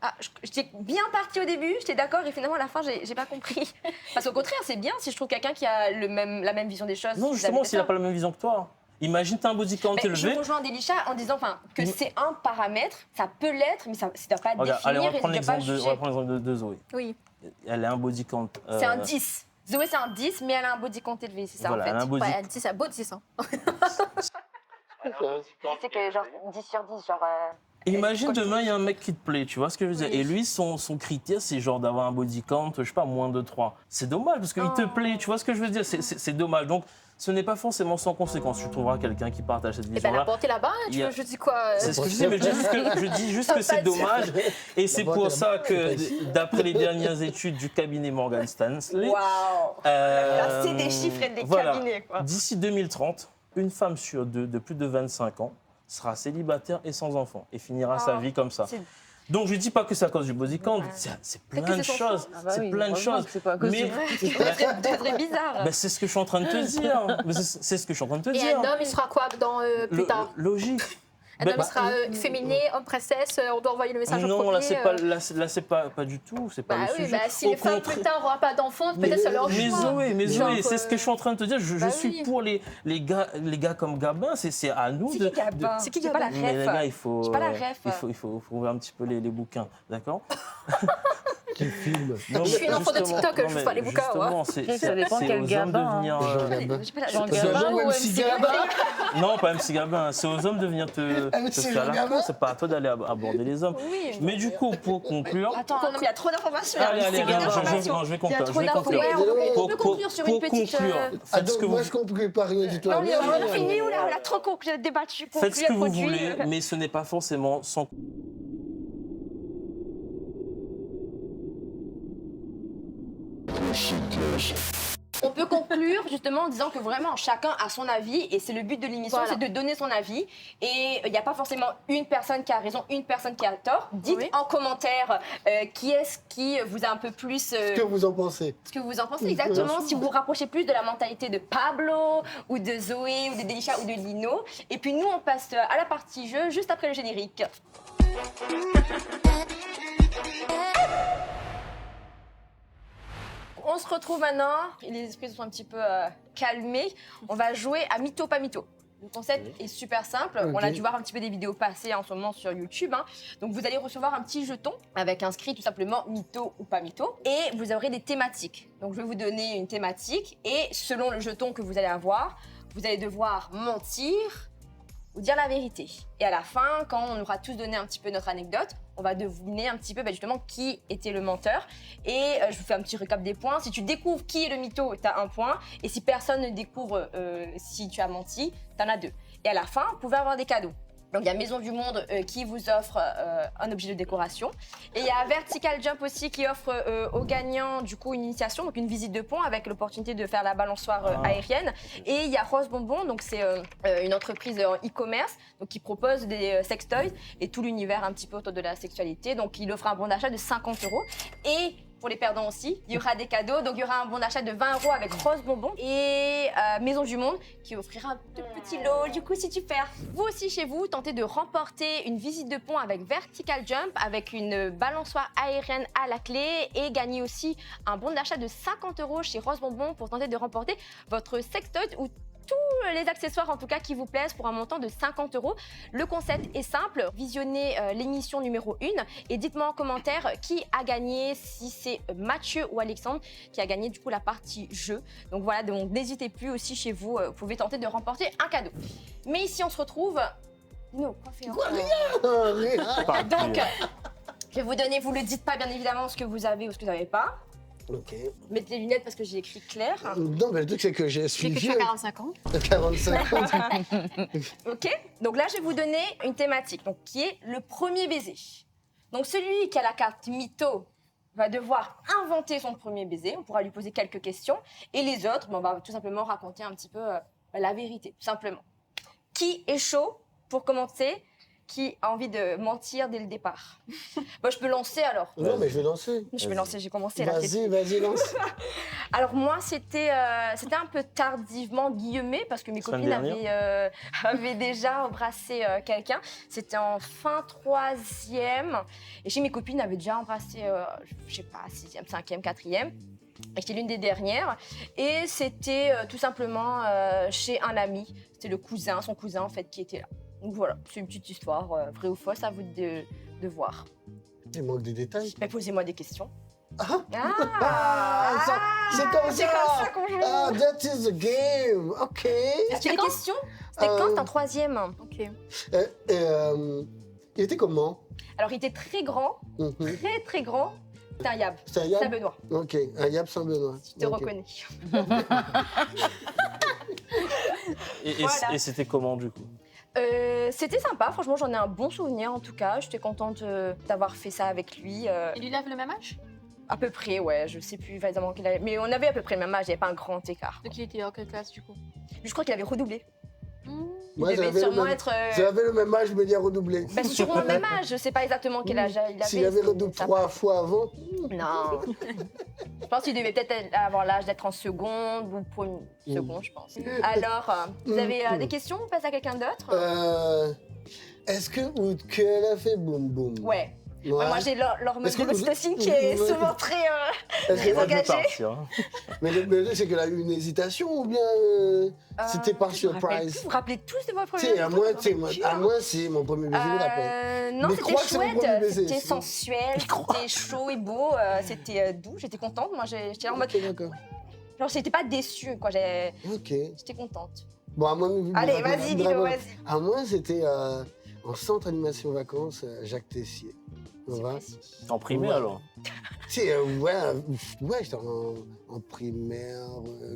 Ah, j'étais bien partie au début, j'étais d'accord, et finalement à la fin, j'ai pas compris. Parce qu'au contraire, c'est bien si je trouve quelqu'un qui a la même vision des choses. Non, justement, s'il n'a pas la même vision que toi. Imagine, tu as un body count Mais je élevé. rejoins Delisha en disant que c'est un paramètre, ça peut l'être, mais ça ne doit pas Regarde, allez, définir on va prendre et ne doit pas l'exemple juger. de Zoé. Oui. Elle a un body count. C'est un 10. Zoé, c'est un 10, mais elle a un body count élevé, c'est ça Voilà, en fait. elle a un body Ouais, c'est ça, beau 10. Hein. C'est que genre 10 sur 10, genre... Imagine demain, il y a un mec qui te plaît, tu vois ce que je veux dire. Oui. Et lui, son critère, c'est genre d'avoir un body count, je sais pas, moins de 3. C'est dommage parce qu'il te plaît, tu vois ce que je veux dire. C'est dommage. Donc, ce n'est pas forcément sans conséquence. Tu trouveras quelqu'un qui partage cette Et ben vision-là. la portée là-bas, Il y a- je dis quoi C'est ce que je dis, mais je dis juste que c'est dommage. Et c'est pour ça que, d'après les dernières études du cabinet Morgan Stanley, Waouh. Là, c'est des chiffres et des voilà, cabinets, quoi. d'ici 2030, une femme sur deux de plus de 25 ans sera célibataire et sans enfant et finira sa vie comme ça. C'est- Donc je ne dis pas que c'est à cause du body count, c'est plein que de c'est son choses, Ah bah c'est oui, plein de heureusement choses. que c'est pas à cause Mais du- C'est très bizarre. ben, c'est ce que je suis en train de te dire. Mais c'est ce que je suis en train de te Et dire. un homme, il sera quoi dans plus tard Logique. Un Ben, homme, il sera féminin, homme princesse, on doit envoyer le message au non, premier. là c'est pas du tout, c'est pas Bah le oui, sujet. bah, si Au les femmes contraire- plus tard n'auront pas d'enfants, peut-être c'est leur Mais choix. Zoé, Genre, c'est ce que je suis en train de te dire. Je bah suis oui. pour les gars comme Gabin. C'est à nous C'est de. qui Gabin C'est qui J'ai pas la Gabin Mais les ref. gars, il faut. J'ai pas la ref. Il faut ouvrir un petit peu les bouquins, d'accord? Qui filme. Non, Je suis une mais enfant de justement- TikTok, non, je mais fais pas les bouquins, justement, Après, ça dépend c'est quel aux hommes Gabin, de venir. Jean Gabin. J'ai pas la Jean ref. Gabin Jean ou MC MC Gabin. Non, pas MC Gabin. C'est aux hommes de venir te MC faire la Gabin. cour. C'est pas à toi d'aller aborder les hommes. Oui. Mais du coup, pour conclure. Attends, non, mais il y a trop d'informations. Allez, il y a allez, trop non, d'informations. je vais Il y a conclure. trop Je vais conclure. d'informations. Ouais, on peut Pour conclure sur une petite... conclure, Ah faites ce donc que moi vous je comprends pas rien du tout. Non, Merde. on a fini ou là on a trop débattu. faites ce que vous produit. voulez, mais ce n'est pas forcément sans. On peut conclure justement en disant que vraiment chacun a son avis et c'est le but de l'émission, Voilà. c'est de donner son avis. Et il n'y a pas forcément une personne qui a raison, une personne qui a tort. Dites Oui. en commentaire qui est-ce qui vous a un peu plus... Ce que vous en pensez. ce que vous en pensez exactement, si vous vous rapprochez plus de la mentalité de Pablo ou de Zoé ou de Delisha ou de Lino. Et puis nous on passe à la partie jeu juste après le générique. On se retrouve maintenant, les esprits se sont un petit peu calmés. On va jouer à mytho pas mytho. Le concept est super simple. Ok. On a dû voir un petit peu des vidéos passées en ce moment sur YouTube. Hein. Donc vous allez recevoir un petit jeton avec inscrit tout simplement mytho ou pas mytho. Et vous aurez des thématiques. Donc je vais vous donner une thématique et selon le jeton que vous allez avoir, vous allez devoir mentir ou dire la vérité. Et à la fin, quand on aura tous donné un petit peu notre anecdote, on va deviner un petit peu justement qui était le menteur. Et je vous fais un petit récap des points. Si tu découvres qui est le mytho, tu as un point. Et si personne ne découvre si tu as menti, tu en as 2. Et à la fin, vous pouvez avoir des cadeaux. Donc il y a Maison du Monde qui vous offre un objet de décoration. Et il y a Vertical Jump aussi qui offre aux gagnants du coup une initiation, donc une visite de pont avec l'opportunité de faire la balançoire aérienne. Et il y a Rose Bonbon, donc c'est une entreprise en e-commerce donc qui propose des sextoys et tout l'univers un petit peu autour de la sexualité. Donc il offre un bon d'achat de 50 €. Et pour les perdants aussi. Il y aura des cadeaux, donc il y aura un bon d'achat de 20 € avec Rose Bonbon et Maison du Monde qui offrira un tout petit lot du coup si tu perds. Vous aussi chez vous, tentez de remporter une visite de pont avec Vertical Jump avec une balançoire aérienne à la clé et gagner aussi un bon d'achat de 50 € chez Rose Bonbon pour tenter de remporter votre sextoy ou tous les accessoires en tout cas qui vous plaisent pour un montant de 50 €. Le concept est simple, visionnez l'émission numéro 1 et dites-moi en commentaire qui a gagné, si c'est Mathieu ou Alexandre qui a gagné du coup la partie jeu. Donc voilà, donc n'hésitez plus aussi chez vous, vous pouvez tenter de remporter un cadeau. Mais ici on se retrouve... Non, Rien. donc, je vais vous donner, vous le dites pas bien évidemment ce que vous avez ou ce que vous n'avez pas. Ok. Mettez les lunettes parce que j'ai écrit clair. Non, mais le truc, c'est que j'ai J'ai suivi. que tu as 45 ans. 45 ans. Ok, donc là je vais vous donner une thématique, donc qui est le premier baiser. Donc celui qui a la carte mytho va devoir inventer son premier baiser. On pourra lui poser quelques questions et les autres, on va tout simplement raconter un petit peu la vérité, tout simplement. Qui est chaud pour commencer? Qui a envie de mentir dès le départ? Bon, je peux lancer alors. Non, mais je vais lancer. Je vais lancer, j'ai commencé là. Vas-y, lance. Alors moi, c'était un peu tardivement guillemets parce que mes Semaine copines dernière. avaient déjà embrassé quelqu'un. C'était en fin 3e. Et chez mes copines avaient déjà embrassé, je sais pas, 6e, 5e, 4e. Et j'étais l'une des dernières. Et c'était tout simplement chez un ami. C'était le cousin, son cousin en fait, qui était là. Donc voilà, c'est une petite histoire, vraie ou fausse, à vous de voir. Il manque des détails. Mais posez-moi des questions. Ah, c'est comme C'est ça. comme ça qu'on joue. Ah, that is the game. OK. Est-ce qu'il y a des questions? C'était quand? C'était en 3e. Ok. Il était comment? Alors, il était très grand, Mhm. très très grand. C'était un yab. C'est un yab? Saint-Benoît, OK, un yab Saint-Benoît. je te Ok. reconnais. Et c'était comment du coup? C'était sympa, franchement, j'en ai un bon souvenir en tout cas. J'étais contente d'avoir fait ça avec lui. Et lui, il avait le même âge? À peu près, ouais, je sais plus exactement quel âge. Mais on avait à peu près le même âge, il n'y avait pas un grand écart. Donc il était en quelle classe du coup? Je crois qu'il avait redoublé. Il Moi, devait j'avais le sûrement même- être. J'avais le même âge, mais il a redoublé. Bah, c'est sûrement le même âge, je sais pas exactement quel âge il avait. S'il avait redoublé ça 3 fois avant, Non. Je pense qu'il devait peut-être avoir l'âge d'être en seconde ou premier seconde, je pense. Alors, vous avez des questions? On passe à quelqu'un d'autre? est-ce que qu'elle a fait boum boum? Ouais. Ouais. Ouais, moi, j'ai l'hormone Est-ce que de l'ocytocine qui est souvent très Est-ce que- Moi, je veux engagée. partir. Mais le truc, c'est qu'elle a eu une hésitation ou bien c'était par Je me rappelle plus. surprise? Vous vous rappelez tous de votre Tu premier sais, à moi, c'est mon premier baiser, je me rappelle. Non, Mais c'était crois que c'est mon premier chouette, baiser, c'était c'est- sensuel, c'était chaud et beau, c'était doux, j'étais contente. Moi, j'étais là en mode. Ok, d'accord. Genre, j'étais pas déçue, quoi, Ok. j'étais contente. Bon, à moi, Allez, vas-y, dis-le, vas-y. À moi, c'était en centre animation vacances, Jacques Tessier. On C'est va. précis. En primaire Ouais. alors? Tu sais, ouais, j'étais en primaire,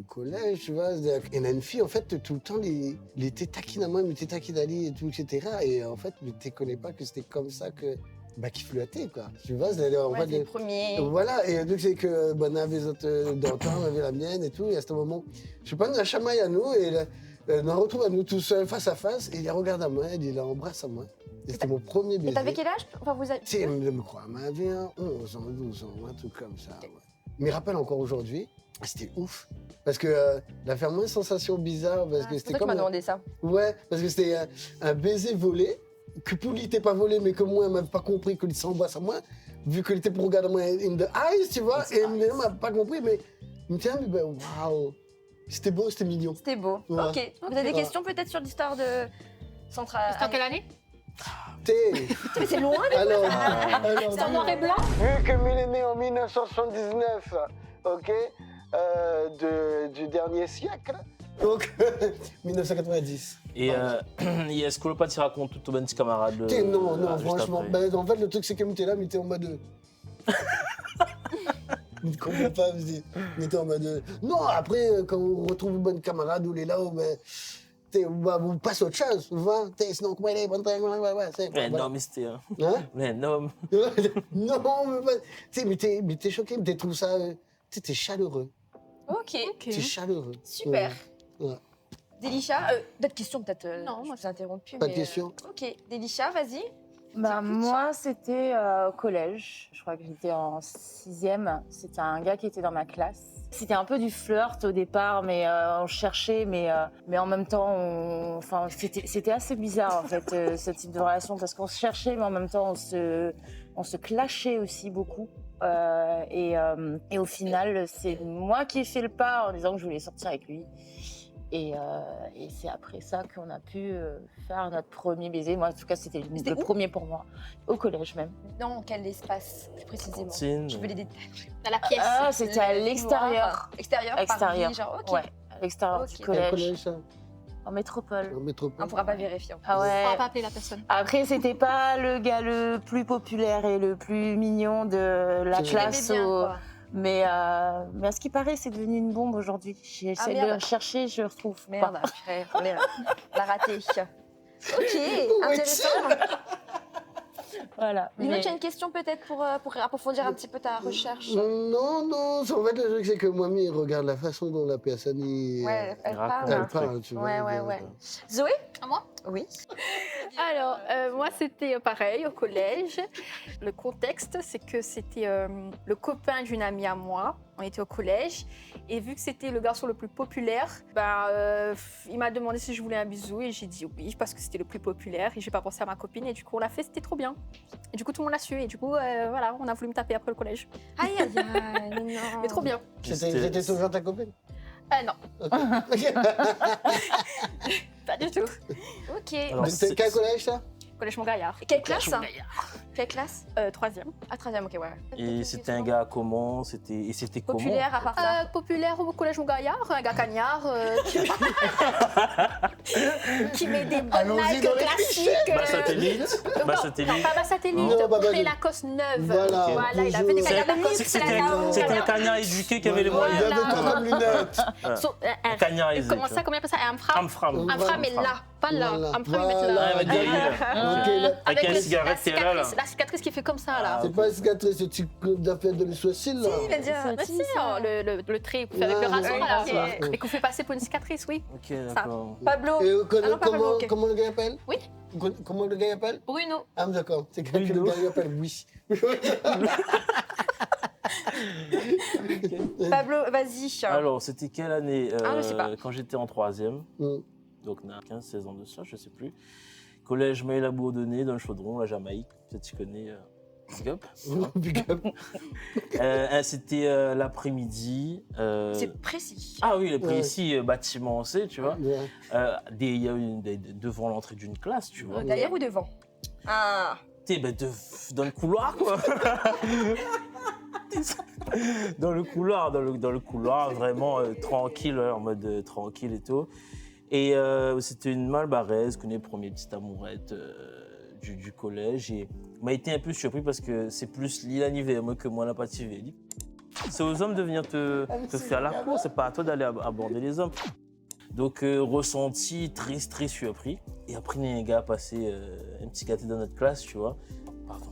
collège, tu vois. Et il y a une fille, en fait, tout le temps, il était taquine à moi, il était taquine à lui et tout, etc. Et en fait, tu ne connais pas que c'était comme ça qu'il flirtait, quoi. Tu vois, c'est-à-dire, en Ouais, fait, c'est le premier. voilà, et donc c'est que on avait les autres dentins, on avait la mienne et tout, et à ce moment, je sais pas, on a chamaille à nous, et on en retrouve à nous tous seuls, face à face, et il la regarde à moi, il la embrasse à moi. Et c'était mon premier baiser. Et t'avais quel âge? Enfin, vous avez. Tu sais, je me crois, elle avait 11 ans, 12 ans, un truc comme ça, ouais. Je me rappelle encore aujourd'hui, c'était ouf. Parce que la faire moins sensation bizarre, parce que C'est c'était pour ça que tu m'as comme... demandé ça. Ouais, parce que c'était un baiser volé, que Pouli n'était pas volé, mais que moi, elle m'avait pas compris qu'il s'embrasse à moi, vu qu'il était pour regarder moi in the eyes, tu vois, et elle m'a pas compris, mais il me dit, waouh, c'était beau, c'était mignon. C'était beau. Ouais. Ok. Vous avez des Ouais. questions peut-être sur l'histoire de Central? C'était en quelle année? T'es... Mais c'est loin, les Alors, C'était en noir et blanc? vu que Mille est né en 1979, ok, du dernier siècle, donc 1990. Et est-ce que le pas tu racontes tout au petit camarade? Non, juste franchement. après Ben, en fait, le truc, c'est que m'était là, mais t'es en mode. Je ne comprends pas, mais t'es en mode. Non, après, quand on retrouve une bonne camarade ou les là, ben, on passe autre chose, tu vois. Sinon, comment il est, bon, c'est. Mais voilà. non, mais c'était. Hein? Mais non. Non, mais t'es choqué, mais t'es tout ça. T'es chaleureux. Ok. T'es chaleureux. Super. Ouais. Délicia, d'autres questions peut-être? Non, je moi, vous ai interrompu. Pas de mais, questions. Ok, Délicia, vas-y. Moi, c'était au collège. Je crois que j'étais en 6e. C'était un gars qui était dans ma classe. C'était un peu du flirt au départ, mais on cherchait, mais en même temps, c'était assez bizarre en fait ce type de relation parce qu'on se cherchait, mais en même temps on se clashait aussi beaucoup. Et au final, c'est moi qui ai fait le pas en disant que je voulais sortir avec lui. Et c'est après ça qu'on a pu faire notre premier baiser. Moi, en tout cas, c'était le premier pour moi, au collège même. Dans quel espace, plus précisément? Cantine. Je veux les détails. Dans la pièce. Ah, c'était à l'extérieur. Extérieur, Extérieur. Paris, genre, ok. Ouais, à l'extérieur Ok. du Quel collège, collège, ça en métropole. En métropole. On pourra pas vérifier. Ah On ouais. va pas appeler la personne. Après, c'était pas le gars le plus populaire et le plus mignon de la Tu classe. l'aimais bien, quoi. Mais à ce qui paraît, c'est devenu une bombe aujourd'hui. J'essaie de merde. le chercher, je le retrouve Merde, pas. purée, on l'a raté. Ok, intéressant. Voilà. Lino, Mais- tu as une question peut-être pour approfondir un petit peu ta recherche? Non, en fait, le truc, c'est que moi, il regarde la façon dont la personne Ouais, elle raconte. parle. elle parle, tu vois. Ouais. Zoé? À moi? Oui. Alors, moi, c'était pareil au collège. Le contexte, c'est que c'était le copain d'une amie à moi. On était au collège. Et vu que c'était le garçon le plus populaire, il m'a demandé si je voulais un bisou. Et j'ai dit oui, parce que c'était le plus populaire. Et j'ai pas pensé à ma copine. Et du coup, on l'a fait, c'était trop bien. Et du coup, tout le monde l'a su. Et du coup, voilà, on a voulu me taper après le collège. Aïe, aïe, aïe, mais non. Mais trop bien. C'était toujours ta copine Non, Ok. pas du tout. Ok. Alors, C'était quel collège, ça Collège Montgaillard. Quelle classe? Quelle classe? 3e. Ah, 3e, ok, ouais. Et c'était un gars comment? C'était comment? Populaire à part ça? Populaire au collège Montgaillard, un gars cagnard qui met des bonnes Allons-y Nike dans les classiques. Bas satellite. Bas Non, satellite. pas ma satellite, Non, pas les du- Lacoste neuves. Voilà, Voilà, il avait des toujours. cagnards Lacoste. C'était un cagnard éduqué qui avait les Il moyens. avait pas comme lunettes. Un cagnardisé. Comment ça, comment on appelle ça? Un fram. Amfram. Un fram est là, pas là. Voilà. Un fram est Voilà. là. Ah, elle va dire, Ok, là. Avec un le- cigarette, la t'es là, là. cicatrice- La cicatrice qui fait comme ça, là. C'est pas une cicatrice, c'est tu d'affaire de sourcils, là. Il va dire. Mais si, le trait qu'on fait avec le Ouais, rasoir, là. ok. Et qu'on fait passer pour une cicatrice, oui. Ok, d'accord. Pablo. Et Ah non, pas Pablo, ok. comment le gars appelle Oui. Comment le gars appelle Bruno. Ah, d'accord. C'est que le Bruno. gars appelle oui. Pablo, vas-y. Alors, c'était quelle année? Ah, je sais pas. Quand j'étais en 3e. Mm. Donc, on a 15-16 ans de ça, je sais plus. Collège Maël Bourdonnais, dans le Chaudron, la Jamaïque. Peut-être tu connais. Big up. Big up. C'était l'après-midi. C'est précis. Ah oui, le Ouais. précis bâtiment C, tu vois. Ouais. Il y a devant l'entrée d'une classe, tu vois. Derrière ou devant? Ah. T'es dans le couloir, quoi. Dans le couloir, vraiment tranquille, en mode tranquille et tout. Et c'était une malbaraise, connais, première petite amourette du collège. Et m'a été un peu surpris parce que c'est plus Lilani VM que moi la Pativelli. C'est aux hommes de venir te faire la cour, c'est pas à toi d'aller aborder les hommes. Donc ressenti très surpris. Et après il y a un gars passé un petit gâté dans notre classe, tu vois. Pardon,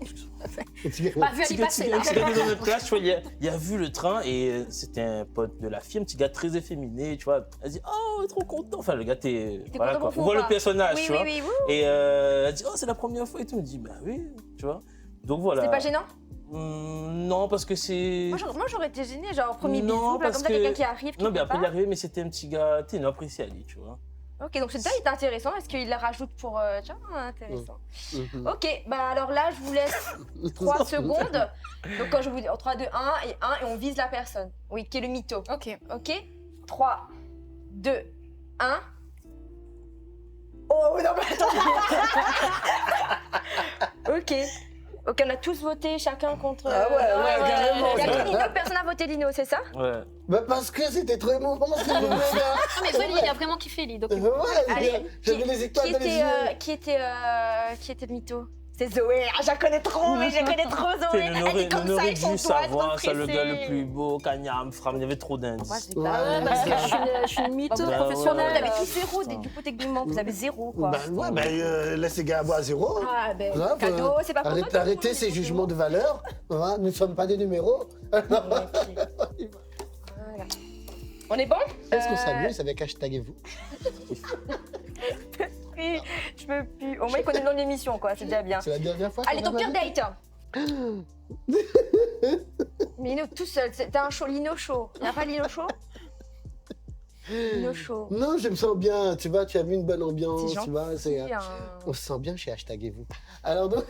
excuse-moi. Bah, vu elle y passer, là. Un petit gars dans notre classe, tu vois, il a vu le train et c'était un pote de la fille, un petit gars très efféminé, tu vois. Elle dit oh trop content. Enfin le gars t'es voilà content quoi. pour vous On voit ou le pas? personnage, Oui, tu oui, vois. oui, Et elle dit oh c'est la première fois et tout. On dit bah oui, tu vois. Donc voilà. C'est pas gênant? Non parce que c'est. Moi j'aurais été gênée, genre premier Non, bisou, là, parce comme ça que- quelqu'un qui arrive, qui Non mais peut après il pas. est arrivé mais c'était un petit gars, tu sais, apprécié Ali, tu vois. Ok, donc c'est ça, il est intéressant. Est-ce qu'il la rajoute pour. Tiens, intéressant. Mhm. Ok, bah alors là, je vous laisse 3 secondes. Donc quand je vous dis 3, 2, 1 et on vise la personne. Oui, qui est le mytho. Ok. Ok 3, 2, 1. Oh non, mais attends. Ok. Ok, on a tous voté chacun contre. Ah ouais, carrément. Il y a que Lino, personne n'a voté Lino, c'est ça? Ouais. Bah parce que c'était trop émouvant, c'est le gars. Ah, mais Zoé, il a vraiment kiffé, lui. Donc, Ouais, Allez, j'avais les étoiles dans les yeux. qui était le mytho? C'est Zoé. Ah, je la connais trop, mais je la connais trop, Zoé. Elle est comme On ça, aurait avec son dû doigt savoir, trop ça le gars le pressé. plus beau, Cagnam, Fram, il y avait trop Moi, d'indices. je l'ai Ouais. pas. ouais, parce que je suis une mytho Bah, professionnelle. Vous avez tous zéro, du coup, techniquement, vous avez zéro, quoi. Bah ouais, bah laisse les gars avoir à zéro. Ah, ben, Voilà, cadeau, c'est pas pour toi. Arrêtez ces jugements de valeur. Voilà, nous ne sommes pas des numéros. Voilà. On est bon? Est-ce qu'on s'amuse avec hashtag et vous? Je peux plus. Au moins, il connaît le nom de l'émission, quoi. C'est déjà bien. C'est la dernière fois. Allez, ton pire date. Mais Lino, tout seul. T'as un show, Lino Show. Il n'y a pas Lino Show? Lino Show. Non, je me sens bien. Tu vois, tu as vu une bonne ambiance. C'est gentil, tu vois, c'est, hein. on se sent bien chez Hashtagez-vous. Alors donc.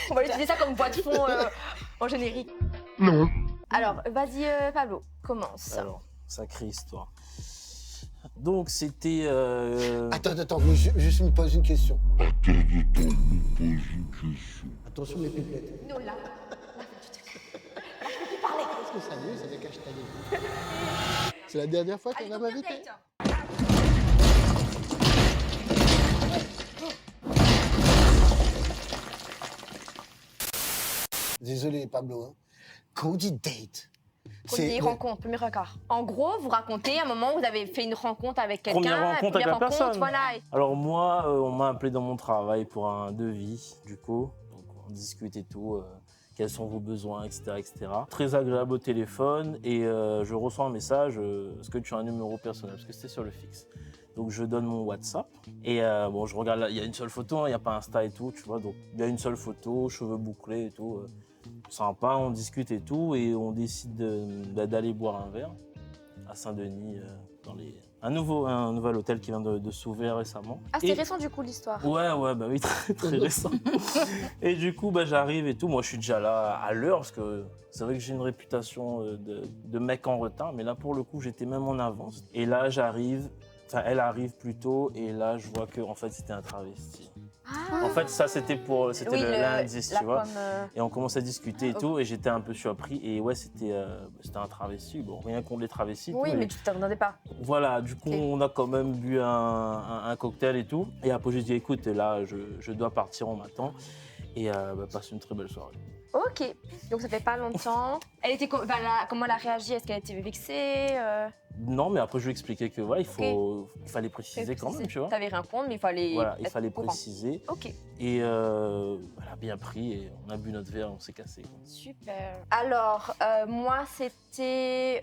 On va utiliser ça comme voix de fond en générique. Non. Alors, vas-y, Pablo, commence. Alors, sacrée histoire. Donc, c'était... Attends, mais juste me pose une question. Attention les pipettes. Non, là. Qu'est-ce que ça dit, c'est avec Hashtagez-vous? C'est la dernière fois qu'elle va m'inviter? Désolé, Pablo. Hein. Quand on dit date, Premier rencontre, premier regard. En gros, vous racontez un moment où vous avez fait une rencontre avec quelqu'un. Première rencontre avec la personne. Voilà. Alors moi, on m'a appelé dans mon travail pour un devis, du coup. Donc on discute et tout, quels sont vos besoins, etc., etc. Très agréable au téléphone et je reçois un message, est-ce que tu as un numéro personnel? Parce que c'était sur le fixe. Donc je donne mon WhatsApp et bon, je regarde, il y a une seule photo, il n'y a pas Insta et tout, tu vois. Donc il y a une seule photo, cheveux bouclés et tout. Sympa, on discute et tout et on décide d'aller boire un verre à Saint-Denis dans un nouvel hôtel qui vient de s'ouvrir récemment. Ah, c'est récent du coup l'histoire. Ouais, bah oui, très récent. Et du coup, bah, j'arrive et tout. Moi, je suis déjà là à l'heure parce que c'est vrai que j'ai une réputation de mec en retard, mais là, pour le coup, j'étais même en avance. Et là, elle arrive plus tôt et là, je vois que en fait, c'était un travesti. Ah. En fait, ça, c'était Oui, l'indice, tu vois. pomme, Et on commence à discuter et tout, et j'étais un peu surpris. Et ouais, c'était un travesti. Bon, rien contre les travestis. Oui, tout, mais tu t'attendais pas. voilà, du coup, Ok. on a quand même bu un cocktail et tout. Et après, j'ai dit, écoute, là, je dois partir, on m'attend. Et passe une très belle soirée. Ok, donc ça fait pas longtemps. Elle était comment elle a réagi? Est-ce qu'elle était vexée? Non, mais après, je lui ai expliqué que voilà, il fallait préciser quand même, tu vois. T'avais rien contre, mais il fallait. Voilà, il être fallait courant. préciser. Ok, Et elle a bien pris et on a bu notre verre, on s'est cassé. super. Alors, moi, c'était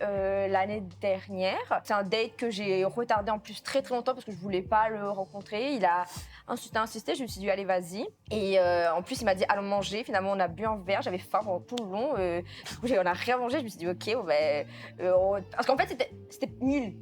l'année dernière. C'est un date que j'ai retardé en plus très très longtemps parce que je voulais pas le rencontrer. Il a insisté, je me suis dit, allez, vas-y. Et en plus, il m'a dit, allons manger. Finalement, on a bu un verre, j'avais faim pendant tout le long. Du coup, on a rien mangé. Je me suis dit, ok, parce qu'en fait, c'était nul.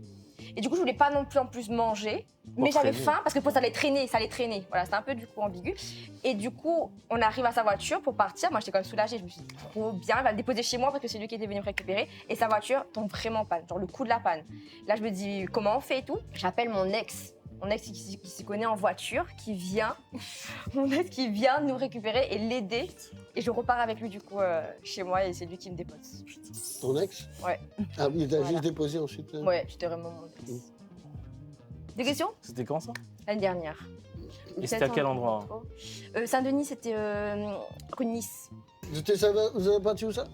Et du coup, je voulais pas non plus en plus manger. Mais j'avais traîner. faim parce que ça allait traîner. Voilà, c'était un peu du coup ambigu. Et du coup, on arrive à sa voiture pour partir. Moi, j'étais quand même soulagée. Je me suis dit, trop bien, il va le déposer chez moi parce que c'est lui qui était venu me récupérer. Et sa voiture tombe vraiment en panne, genre le coup de la panne. Là, je me dis, comment on fait et tout? J'appelle mon ex qui se connaît en voiture, mon ex qui vient nous récupérer et l'aider. Et je repars avec lui du coup chez moi et c'est lui qui me dépose. Ton ex? Ouais. Ah oui, il t'a Voilà. juste déposé ensuite. Ouais, j'étais vraiment mon ex. Des questions? C'était quand ça? L'année dernière. Et c'était à quel endroit? Saint-Denis, c'était rue Nice. Vous avez parti où ça?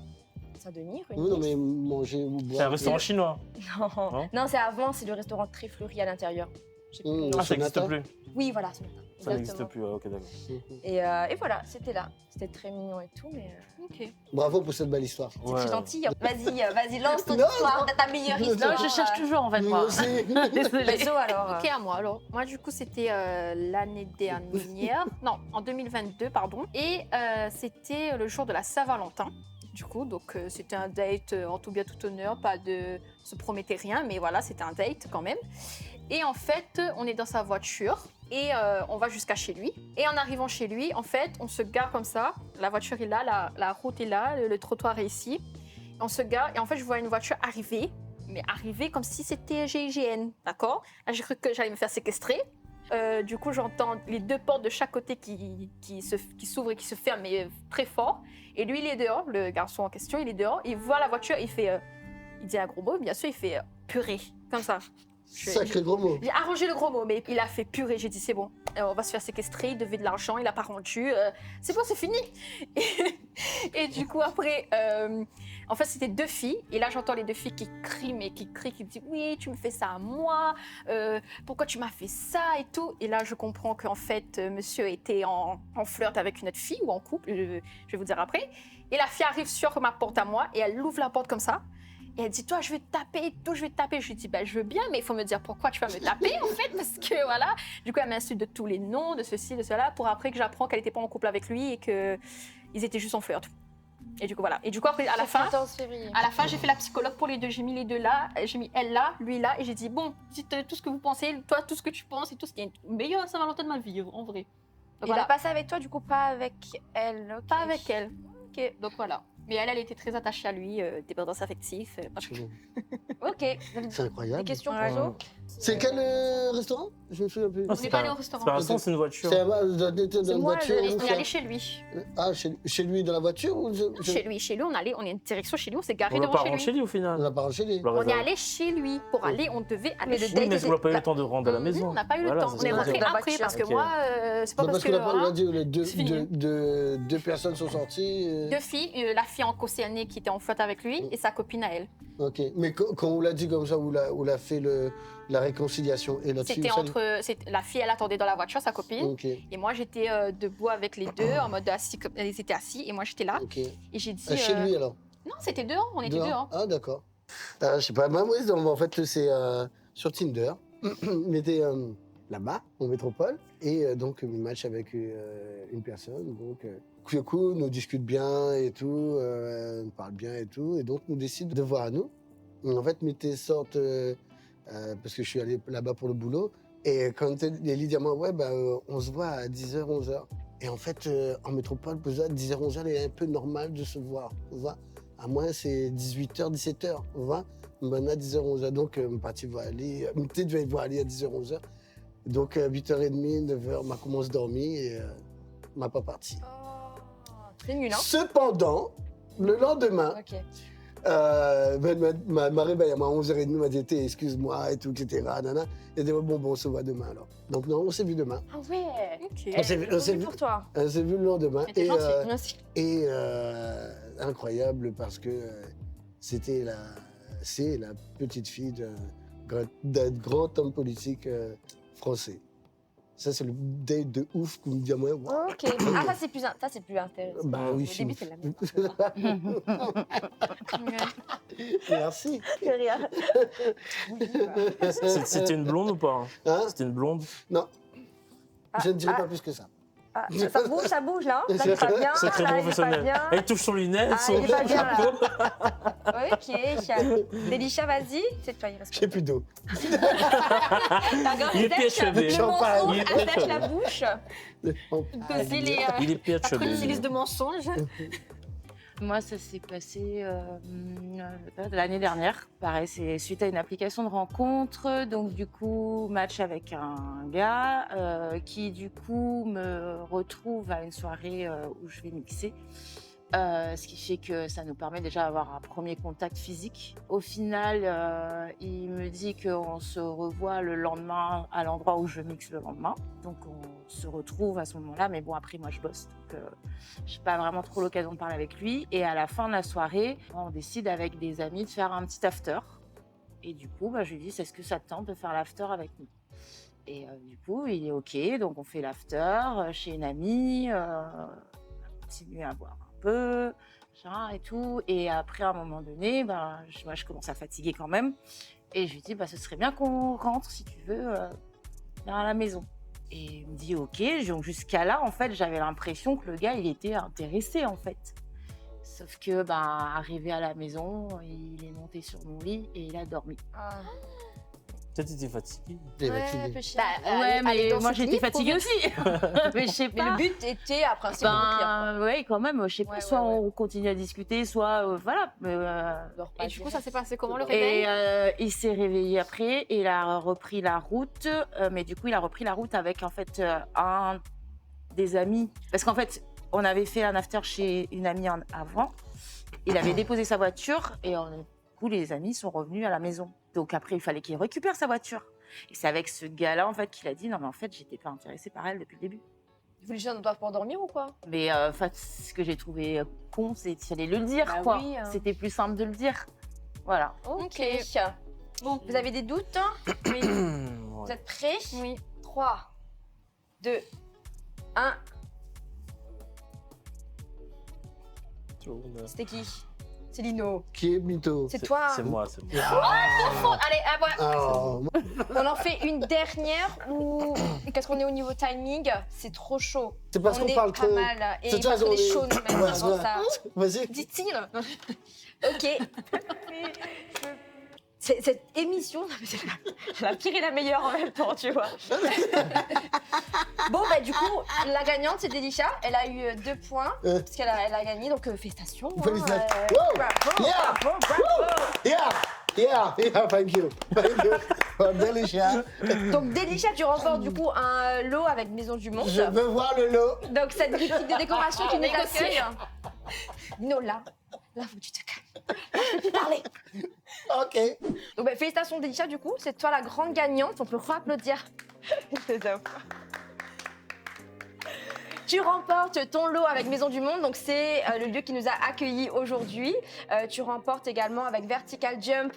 Saint-Denis, rue Oui, Nice. non, mais manger ou boire. C'est un restaurant chinois. Non. Non Non, c'est avant, c'est le restaurant très fleuri à l'intérieur. Je sais plus le nom. Ah, ça n'existe Sonata? plus. Oui, voilà, c'est ça. Ça n'existe Exactement. plus, ouais, ok, d'accord. Et voilà, c'était là. C'était très mignon et tout, mais. Ok. Bravo pour cette belle histoire. C'est Ouais. très gentil. Vas-y, lance ton Non, histoire, ta meilleure non, histoire. Non, je cherche toujours en fait, Nous moi. aussi. Désolée. Let's go, alors. Ok, à moi. Alors, moi, du coup, c'était l'année dernière. Non, en 2022, pardon. Et c'était le jour de la Saint-Valentin. Du coup, donc c'était un date en tout bien tout honneur, pas de se promettait rien, mais voilà, c'était un date quand même. Et en fait, on est dans sa voiture et on va jusqu'à chez lui. Et en arrivant chez lui, en fait, on se gare comme ça. La voiture est là, la route est là, le trottoir est ici. On se gare et en fait, je vois une voiture arriver, mais arriver comme si c'était GIGN, d'accord? Là, j'ai cru que j'allais me faire séquestrer. Du coup, j'entends les deux portes de chaque côté qui s'ouvrent et qui se ferment, mais très fort. Et lui, il est dehors, le garçon en question, il est dehors. Il voit la voiture, il fait... il dit un gros mot, bien sûr, il fait purée, comme ça. Sacré gros mot. J'ai arrangé le gros mot, mais il a fait purée. J'ai dit, c'est bon, on va se faire séquestrer, il devait de l'argent, il n'a pas rendu. C'est bon, c'est fini. Et du coup, après, en fait, c'était deux filles. Et là, j'entends les deux filles qui crient, qui disent, oui, tu me fais ça à moi, pourquoi tu m'as fait ça et tout. Et là, je comprends qu'en fait, monsieur était en flirt avec une autre fille ou en couple, je vais vous dire après. Et la fille arrive sur ma porte à moi et elle ouvre la porte comme ça. Et elle dit, toi, je vais te taper et tout, je vais te taper. Je lui dis, ben, je veux bien, mais il faut me dire pourquoi tu vas me taper, en fait, parce que voilà. Du coup, elle m'insulte de tous les noms, de ceci, de cela, pour après que j'apprends qu'elle n'était pas en couple avec lui et qu'ils étaient juste en flirt. Et du coup, voilà. Et du coup, après, à la fin, j'ai fait la psychologue pour les deux. J'ai mis les deux là, j'ai mis elle là, lui là, et j'ai dit, bon, dites tout ce que vous pensez, toi, tout ce que tu penses et tout ce qui est le meilleur Saint-Valentin de ma vie, en vrai. Donc, Il a passé avec toi, du coup, pas avec elle. Okay. Pas avec elle. Ok, donc voilà. Mais elle était très attachée à lui, dépendance affective. Ok. C'est incroyable. Des questions pour Zo? C'est quel restaurant? Je me souviens plus. On n'est pas allé au restaurant. C'est pas un restaurant, c'est une voiture. C'est dans une voiture. On est allé chez lui. Ah, chez lui dans la voiture ou Chez lui, on est en direction chez lui, on s'est garé On n'a devant pas chez rentré lui. chez lui au final. On n'a pas chez lui. On est allé chez lui. Pour aller, on devait aller chez lui. Oui, mais on n'a pas eu le temps de rentrer à la maison. On n'a pas eu le Voilà, temps. c'est On est ça. rentré La après voiture. parce que Ok. moi, c'est pas parce que. On a dit hein, les c'est fini. deux personnes sont sorties. Deux filles, la fille en Océanie qui était en flotte avec lui et sa copine à elle. Ok. Mais quand on l'a dit comme ça, on l'a fait la réconciliation et la fille. C'était entre. La fille, elle attendait dans la voiture, sa copine. Ok. Et moi, j'étais debout avec les deux, en mode assis, ils étaient assis, et moi, j'étais là. Ok. Et j'ai dit. Chez lui alors. Non, c'était dehors, on était dehors. Ah d'accord. Je sais pas, moi en fait c'est sur Tinder. On était là-bas, en métropole, et donc on match avec une personne. Donc du coup, on discute bien et tout, on parle bien et tout, et donc on décide de voir à nous. En fait, Mété sorte parce que je suis allé là-bas pour le boulot, et quand Ellie dit à moi, ouais, on se voit à 10h, 11h. Et en fait, en métropole, à 10h, 11h, il est un peu normal de se voir, on voit. À moi, c'est 18h, 17h, on voit. Maintenant, 10h, 11h, donc on est parti voir Ali. Mété devait voir Ali à 10h, 11h. Donc 8h30, 9h, on commence à dormir et on m'a pas parti. C'est nul, hein? Cependant, le lendemain, Ok. m'a réveillé à 11h30, m'a dit excuse-moi et tout, etc. Nana. Et dit bon, on se voit demain alors. Donc non, on s'est vu demain. Ah ouais. Ok. On s'est vu pour toi. On s'est vu le lendemain. Mais t'es gentil. Merci. Et incroyable parce que c'est la petite fille d'un grand homme politique français. Ça, c'est le date de ouf qu'on me dit à moi. Wow. Ok. Ah, ça, c'est plus intéressant. Bah oui, Au début, c'est la même. Merci. C'était une blonde ou pas? Hein? C'était une blonde. Non, je ne dirai pas plus que ça. Ah, ça bouge là. Là, il est pas bien. C'est très là, il est pas professionnel. bien. Elle touche son lunette, Ah, son il est pas bien, là. chapeau. Ok. Délicia, vas-y. C'est toi, il reste. J'ai plus d'eau. Il est pieds cheveux. Champagne. Il est pieds Attache la cheveux. bouche. Causer les. Il est pieds Après, cheveux. utilise de mensonges. Moi, ça s'est passé l'année dernière. Pareil, c'est suite à une application de rencontre. Donc, du coup, match avec un gars qui, du coup, me retrouve à une soirée où je vais mixer. Ce qui fait que ça nous permet déjà d'avoir un premier contact physique. Au final, il me dit qu'on se revoit le lendemain à l'endroit où je mixe le lendemain. Donc on se retrouve à ce moment-là, mais bon après moi je bosse, donc je n'ai pas vraiment trop l'occasion de parler avec lui. Et à la fin de la soirée, on décide avec des amis de faire un petit after. Et du coup, je lui dis, est-ce que ça te tente de faire l'after avec nous? Et du coup, il est OK, donc on fait l'after chez une amie, on continue à boire peu, et tout. Et après, à un moment donné, moi, je commence à fatiguer quand même. Et je lui dis, ce serait bien qu'on rentre, si tu veux, à la maison. Et il me dit, OK. Donc, jusqu'à là, en fait, j'avais l'impression que le gars, il était intéressé, en fait. Sauf que, arrivé à la maison, il est monté sur mon lit et il a dormi. Ah. Peut-être qu'il était fatigué. Ouais, peu cher. Ouais, mais moi, j'étais fatiguée aussi. Mais je sais Mais pas. le but était, après, c'est beaucoup pire. Ouais, quand même, je sais pas, Ouais, soit ouais, ouais. on continue à discuter, soit voilà. Et du coup, ça s'est passé comment le réveil? Et il s'est réveillé après et il a repris la route, mais du coup, il a repris la route avec en fait un des amis. Parce qu'en fait, on avait fait un after chez une amie avant. Il avait déposé sa voiture et du coup, les amis sont revenus à la maison. Donc après, il fallait qu'il récupère sa voiture. Et c'est avec ce gars-là en fait qu'il a dit non mais en fait, j'étais pas intéressée par elle depuis le début. Vous les gens ne doivent pas dormir ou quoi? Mais ce que j'ai trouvé con, c'est qu'il fallait le dire, Bah quoi. oui, hein. C'était plus simple de le dire. Voilà. Ok. Bon, vous avez des doutes, hein? Oui. Vous êtes prêts? Oui. 3, 2, 1. C'était qui? C'est Lino. Qui est mytho? C'est toi. C'est moi. Allez, Oh, on en fait une dernière ou qu'est-ce qu'on est au niveau timing? C'est trop chaud. c'est parce On qu'on est parle pas trop. mal. Et C'est parce qu'on est chaud nous-mêmes Ouais, avant ouais. ça. Vas-y. Dit-il. Ok. Cette émission, la pire et la meilleure en même temps, tu vois. Bon, bah du coup, la gagnante, c'est Delisha. Elle a eu 2 points, parce qu'elle a gagné, donc félicitations. Félicitations. Hein, Wow. bravo, Yeah. bravo. Yeah, thank you. Delisha. Donc Delisha, tu remportes du coup un lot avec Maison du Monde. Je veux voir le lot. Donc cette boutique de décoration qui nous accueille. Nino, là, faut que tu te calmes. Là, je peux plus parler. OK. Donc bah, félicitations Delisha, du coup, c'est toi la grande gagnante. On peut applaudir. C'est top. Tu remportes ton lot avec Maison du Monde, donc c'est le lieu qui nous a accueillis aujourd'hui. Tu remportes également avec Vertical Jump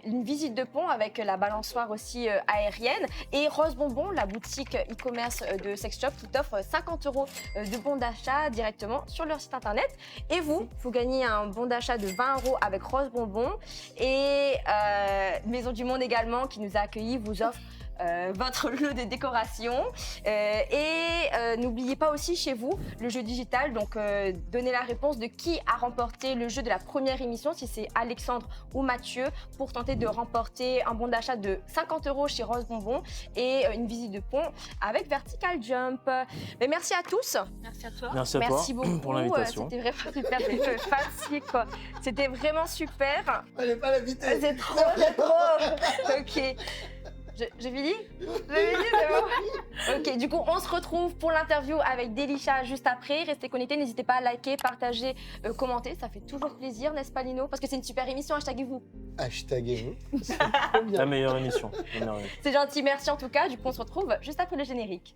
une visite de pont avec la balançoire aussi aérienne. Et Rose Bonbon, la boutique e-commerce de Sex Shop qui t'offre 50 € de bons d'achat directement sur leur site internet. Et vous gagnez un bon d'achat de 20 € avec Rose Bonbon. Et Maison du Monde également qui nous a accueillis vous offre votre lot de décoration. N'oubliez pas aussi chez vous le jeu digital. Donc, donnez la réponse de qui a remporté le jeu de la première émission, si c'est Alexandre ou Mathieu, pour tenter de remporter un bon d'achat de 50 € chez Rose Bonbon et une visite de pont avec Vertical Jump. Mais merci à tous. Merci à toi. Merci à Merci toi beaucoup. pour l'invitation. C'était vraiment super. C'était facile, quoi. C'était vraiment super. Elle n'est pas l'invité. C'est trop. Ok. J'ai fini? C'est bon. Ok, du coup, on se retrouve pour l'interview avec Delisha juste après. Restez connectés, n'hésitez pas à liker, partager, commenter. Ça fait toujours plaisir, n'est-ce pas, Lino? Parce que c'est une super émission, hashtagez-vous. Hashtagez-vous. La meilleure émission. C'est gentil, merci en tout cas. Du coup, on se retrouve juste après le générique.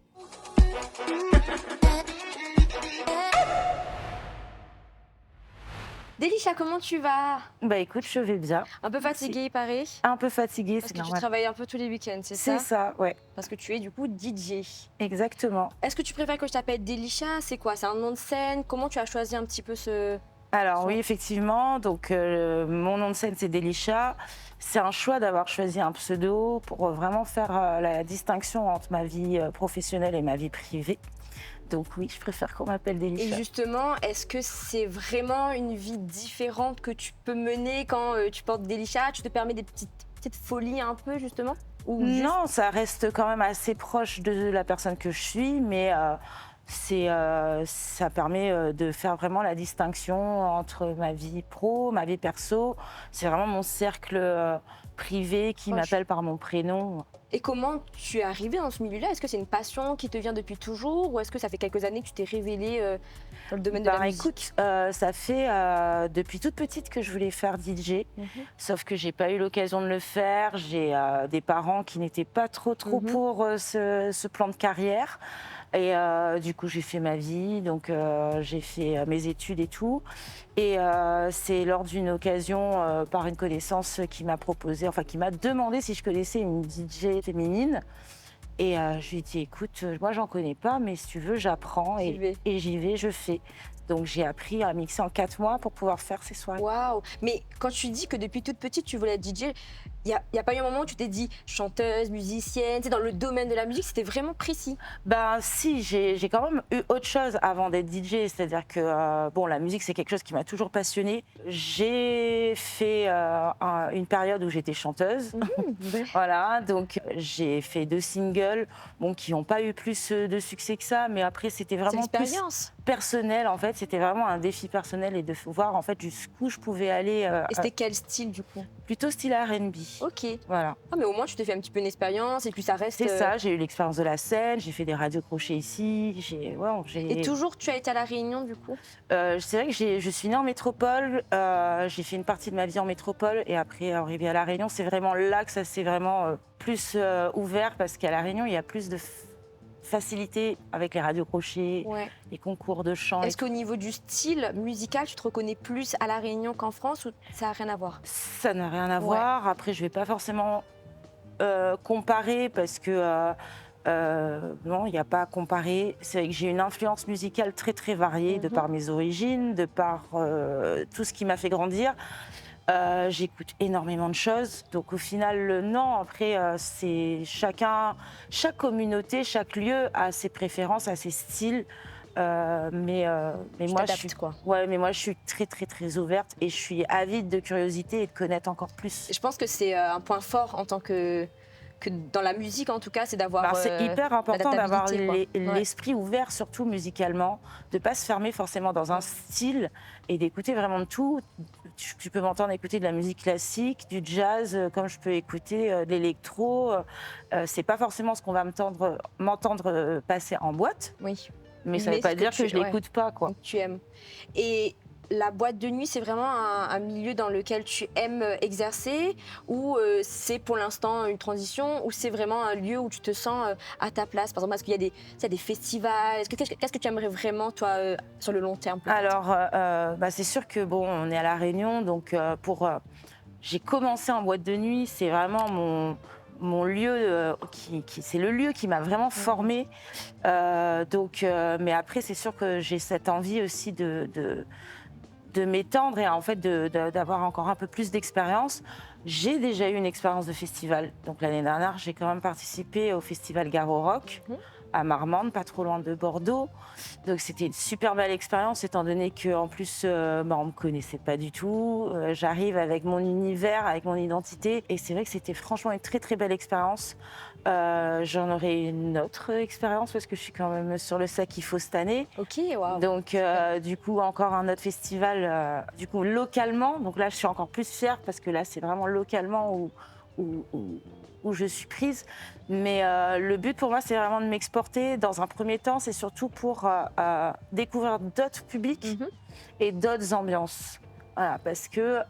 Delisha, comment tu vas? Bah écoute, je vais bien. Un peu fatiguée, pareil? Un peu fatiguée, Parce c'est que tu normal. travailles un peu tous les week-ends, c'est ça? C'est ça, ouais, Parce que tu es du coup DJ. exactement. Est-ce que tu préfères que je t'appelle Delisha? C'est quoi? C'est un nom de scène? Comment tu as choisi un petit peu ce... Alors oui, effectivement, donc mon nom de scène c'est Delisha. C'est un choix d'avoir choisi un pseudo pour vraiment faire la distinction entre ma vie professionnelle et ma vie privée. Donc oui, je préfère qu'on m'appelle Delisha. Et justement, est-ce que c'est vraiment une vie différente que tu peux mener quand tu portes Delisha? Tu te permets des petites folies un peu justement? Ou juste... Non, ça reste quand même assez proche de la personne que je suis, mais ça permet de faire vraiment la distinction entre ma vie pro, ma vie perso. C'est vraiment mon cercle privé qui Proche. m'appelle par mon prénom. Et comment tu es arrivée dans ce milieu-là? Est-ce que c'est une passion qui te vient depuis toujours ou est-ce que ça fait quelques années que tu t'es révélée dans le domaine de la musique? Écoute, ça fait depuis toute petite que je voulais faire DJ, sauf que j'ai pas eu l'occasion de le faire. J'ai des parents qui n'étaient pas trop pour ce plan de carrière. Et du coup, j'ai fait ma vie, donc j'ai fait mes études et tout. Et c'est lors d'une occasion, par une connaissance, qui m'a proposé, enfin qui m'a demandé si je connaissais une DJ féminine. Et je lui ai dit, écoute, moi j'en connais pas, mais si tu veux, j'apprends J'y vais. et j'y vais, je fais. Donc j'ai appris à mixer en 4 mois pour pouvoir faire ces soirées. Waouh! Mais quand tu dis que depuis toute petite, tu voulais être DJ, il n'y a pas eu un moment où tu t'es dit chanteuse, musicienne, tu sais, dans le domaine de la musique, c'était vraiment précis. Ben si, j'ai quand même eu autre chose avant d'être DJ, c'est-à-dire que bon, la musique c'est quelque chose qui m'a toujours passionnée. J'ai fait une période où j'étais chanteuse, voilà, donc j'ai fait 2 singles, bon, qui n'ont pas eu plus de succès que ça, mais après c'était C'est vraiment plus l'expérience. personnel en fait, c'était vraiment un défi personnel et de voir en fait jusqu'où je pouvais aller. Et c'était quel style du coup? Plutôt style R&B. Ok. Voilà. Ah, mais au moins tu t'es fait un petit peu une expérience et puis ça reste. C'est ça, j'ai eu l'expérience de la scène, j'ai fait des radios crochets ici, Et toujours tu as été à La Réunion du coup? c'est vrai que je suis née en métropole, j'ai fait une partie de ma vie en métropole et après arrivé à La Réunion, c'est vraiment là que ça s'est vraiment plus ouvert parce qu'à La Réunion, il y a plus de facilité avec les radios crochets, Ouais. les concours de chant. Est-ce qu'au niveau du style musical, tu te reconnais plus à La Réunion qu'en France ou ça n'a rien à voir? Ça n'a rien à voir. Après, je vais pas forcément comparer parce que Non, il n'y a pas à comparer. C'est vrai que j'ai une influence musicale très très variée de par mes origines, de par tout ce qui m'a fait grandir. J'écoute énormément de choses, donc au final, non. Après, c'est chaque communauté, chaque lieu a ses préférences, a ses styles. Mais moi, mais moi, je suis très très très ouverte et je suis avide de curiosité et de connaître encore plus. Je pense que c'est un point fort en tant que dans la musique, en tout cas, c'est d'avoir. C'est hyper important d'avoir l'adaptabilité, l'esprit ouvert, surtout musicalement, de pas se fermer forcément dans un style et d'écouter vraiment de tout. Tu peux m'entendre écouter de la musique classique, du jazz, comme je peux écouter de l'électro. C'est pas forcément ce qu'on va m'entendre passer en boîte. Oui. Mais ça ne veut pas dire que je l'écoute pas, quoi. Donc, tu aimes. Et la boîte de nuit, c'est vraiment un milieu dans lequel tu aimes exercer, ou c'est pour l'instant une transition, ou c'est vraiment un lieu où tu te sens à ta place? Par exemple, est-ce qu'il y a des festivals? Qu'est-ce que tu aimerais vraiment, toi, sur le long terme? Alors, c'est sûr que bon, on est à La Réunion, donc j'ai commencé en boîte de nuit. C'est vraiment mon lieu, c'est le lieu qui m'a vraiment formée. Mais après, c'est sûr que j'ai cette envie aussi de m'étendre et en fait d'avoir encore un peu plus d'expérience. J'ai déjà eu une expérience de festival. Donc l'année dernière, j'ai quand même participé au festival Garo Rock à Marmande, pas trop loin de Bordeaux. Donc c'était une super belle expérience étant donné qu'en plus, on ne me connaissait pas du tout. J'arrive avec mon univers, avec mon identité et c'est vrai que c'était franchement une très très belle expérience. J'en aurai une autre expérience parce que je suis quand même sur le sac qu'il faut cette année. Ok, waouh. Donc du coup encore un autre festival du coup localement. Donc là je suis encore plus fière parce que là c'est vraiment localement où je suis prise. Mais le but pour moi c'est vraiment de m'exporter. Dans un premier temps c'est surtout pour découvrir d'autres publics et d'autres ambiances. Voilà, parce que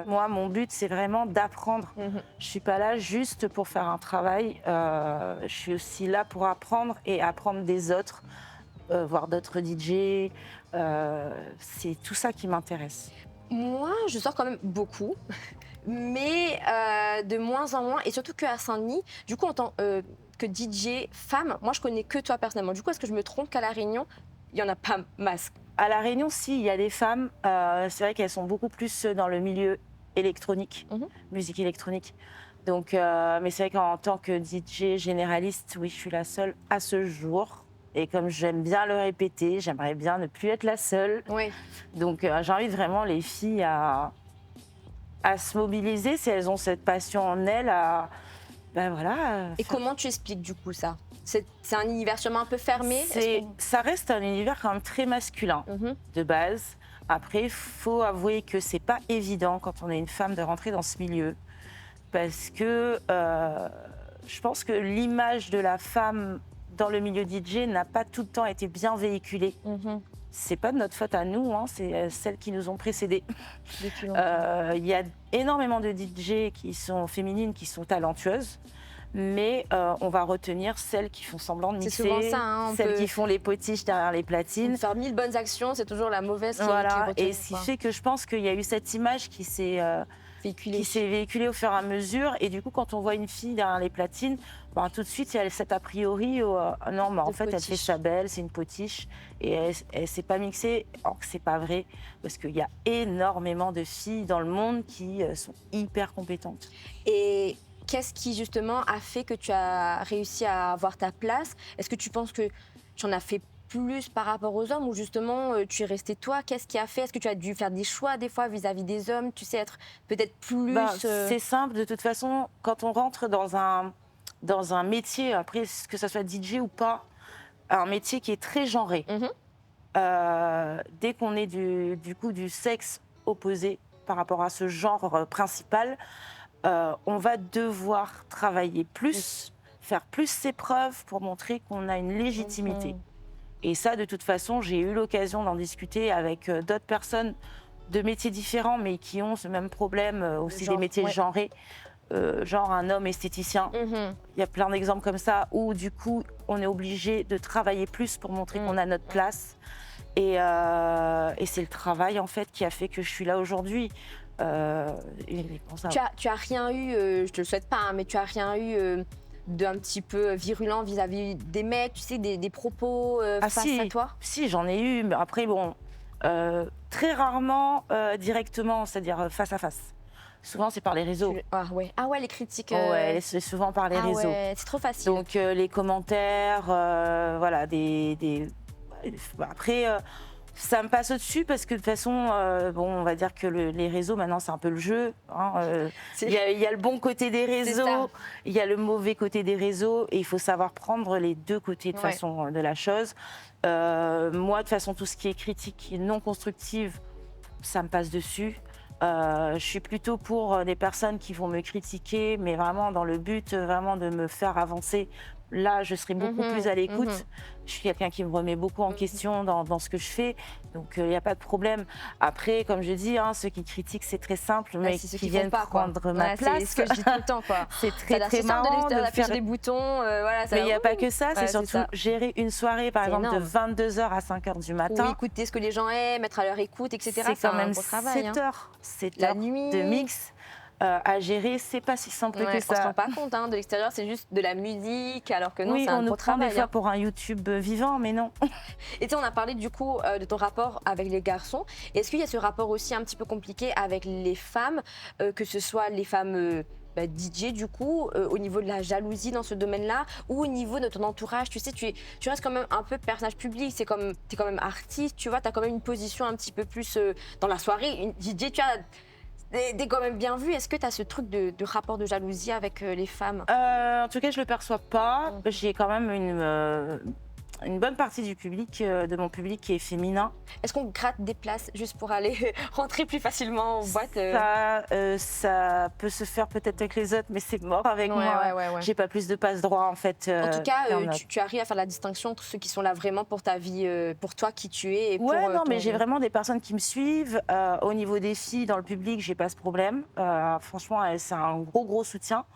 moi, mon but, c'est vraiment d'apprendre. Je ne suis pas là juste pour faire un travail. Je suis aussi là pour apprendre et apprendre des autres, voir d'autres DJ. C'est tout ça qui m'intéresse. Moi, je sors quand même beaucoup, mais de moins en moins, et surtout qu'à Saint-Denis. Du coup, en tant que DJ femme, moi, je connais que toi personnellement. Du coup, est-ce que je me trompe qu'à La Réunion, il n'y en a pas masse? À La Réunion, si, il y a des femmes. C'est vrai qu'elles sont beaucoup plus dans le milieu électronique, musique électronique. Donc, mais c'est vrai qu'en tant que DJ généraliste, oui, je suis la seule à ce jour. Et comme j'aime bien le répéter, j'aimerais bien ne plus être la seule. Oui. Donc, j'invite vraiment les filles à se mobiliser si elles ont cette passion en elles. Et comment tu expliques du coup ça? C'est un univers sûrement un peu fermé? Ça reste un univers quand même très masculin de base. Après, il faut avouer que c'est pas évident quand on est une femme de rentrer dans ce milieu. Parce que je pense que l'image de la femme dans le milieu DJ n'a pas tout le temps été bien véhiculée. C'est pas de notre faute à nous, c'est celles qui nous ont précédées. Il y a énormément de DJ qui sont féminines, qui sont talentueuses. Mais on va retenir celles qui font semblant de mixer, c'est souvent ça, celles qui font les potiches derrière les platines. Faire 1000 bonnes actions, c'est toujours la mauvaise qui voilà. est retenue, et ce qui fait que je pense qu'il y a eu cette image qui s'est véhiculée au fur et à mesure. Et du coup, quand on voit une fille derrière les platines, tout de suite, il y a cet a priori non, mais en fait, elle fait sa belle, c'est une potiche. Et elle ne s'est pas mixée, alors que ce n'est pas vrai. Parce qu'il y a énormément de filles dans le monde qui sont hyper compétentes. Et qu'est-ce qui, justement, a fait que tu as réussi à avoir ta place? Est-ce que tu penses que tu en as fait plus par rapport aux hommes ou justement tu es resté toi? Qu'est-ce qui a fait? Est-ce que tu as dû faire des choix des fois vis-à-vis des hommes? Tu sais, être peut-être plus... C'est simple, de toute façon, quand on rentre dans un métier, après que ça soit DJ ou pas, un métier qui est très genré, dès qu'on est du sexe opposé par rapport à ce genre principal, on va devoir travailler plus, faire plus ses preuves pour montrer qu'on a une légitimité. Et ça, de toute façon, j'ai eu l'occasion d'en discuter avec d'autres personnes de métiers différents, mais qui ont ce même problème, aussi des métiers genrés, genre un homme esthéticien. Il y a plein d'exemples comme ça, où du coup, on est obligé de travailler plus pour montrer qu'on a notre place. Et c'est le travail, en fait, qui a fait que je suis là aujourd'hui. Tu as rien eu, je te le souhaite pas, mais tu as rien eu d'un petit peu virulent vis-à-vis des mecs, tu sais, des propos face à toi? Si, j'en ai eu, mais après, bon, très rarement directement, c'est-à-dire face à face. Souvent, c'est par les réseaux. Ah ouais, les critiques. Ouais, c'est souvent par les réseaux. Ouais, c'est trop facile. Donc, les commentaires, voilà, après, ça me passe au-dessus parce que de toute façon, bon, on va dire que les réseaux, maintenant, c'est un peu le jeu. Hein, il y a le bon côté des réseaux, il y a le mauvais côté des réseaux, et il faut savoir prendre les deux côtés de façon de la chose. Moi, de toute façon, tout ce qui est critique non constructive, ça me passe dessus. Je suis plutôt pour des personnes qui vont me critiquer, mais vraiment dans le but vraiment de me faire avancer. Là, je serai beaucoup plus à l'écoute. Je suis quelqu'un qui me remet beaucoup en question dans ce que je fais, donc il n'y a pas de problème. Après, comme je dis, ceux qui critiquent, c'est très simple, mais qui viennent prendre ma place. C'est ce que je dis tout le temps, quoi. C'est très marrant de faire des boutons, voilà. Mais il n'y a pas que ça, c'est surtout gérer une soirée, par exemple, de 22h à 5h du matin. Ou écouter ce que les gens aiment, être à leur écoute, etc. C'est quand même 7 heures la nuit de mix. À gérer, c'est pas si simple que ça. On se rend pas compte, de l'extérieur, c'est juste de la musique, alors que non, c'est un gros travail. Oui, on nous prend des fois pour un YouTube vivant, mais non. Et tu sais, on a parlé du coup de ton rapport avec les garçons. Est-ce qu'il y a ce rapport aussi un petit peu compliqué avec les femmes, que ce soit les femmes DJ du coup, au niveau de la jalousie dans ce domaine-là, ou au niveau de ton entourage? Tu sais, tu restes quand même un peu personnage public, t'es quand même artiste, tu vois, t'as quand même une position un petit peu plus dans la soirée. Une DJ, tu as... T'es quand même bien vu. Est-ce que tu as ce truc de rapport de jalousie avec les femmes? En tout cas, je le perçois pas. J'ai quand même une bonne partie du public, de mon public qui est féminin. Est-ce qu'on gratte des places juste pour aller rentrer plus facilement en boîte? Ça peut se faire peut-être avec les autres, mais c'est mort avec moi. Ouais. J'ai pas plus de passe droit en fait. En tout cas, tu arrives à faire la distinction entre ceux qui sont là vraiment pour ta vie, pour toi qui tu es. Et pour, mais j'ai vraiment des personnes qui me suivent. Au niveau des filles dans le public, j'ai pas ce problème. Franchement, c'est un gros soutien.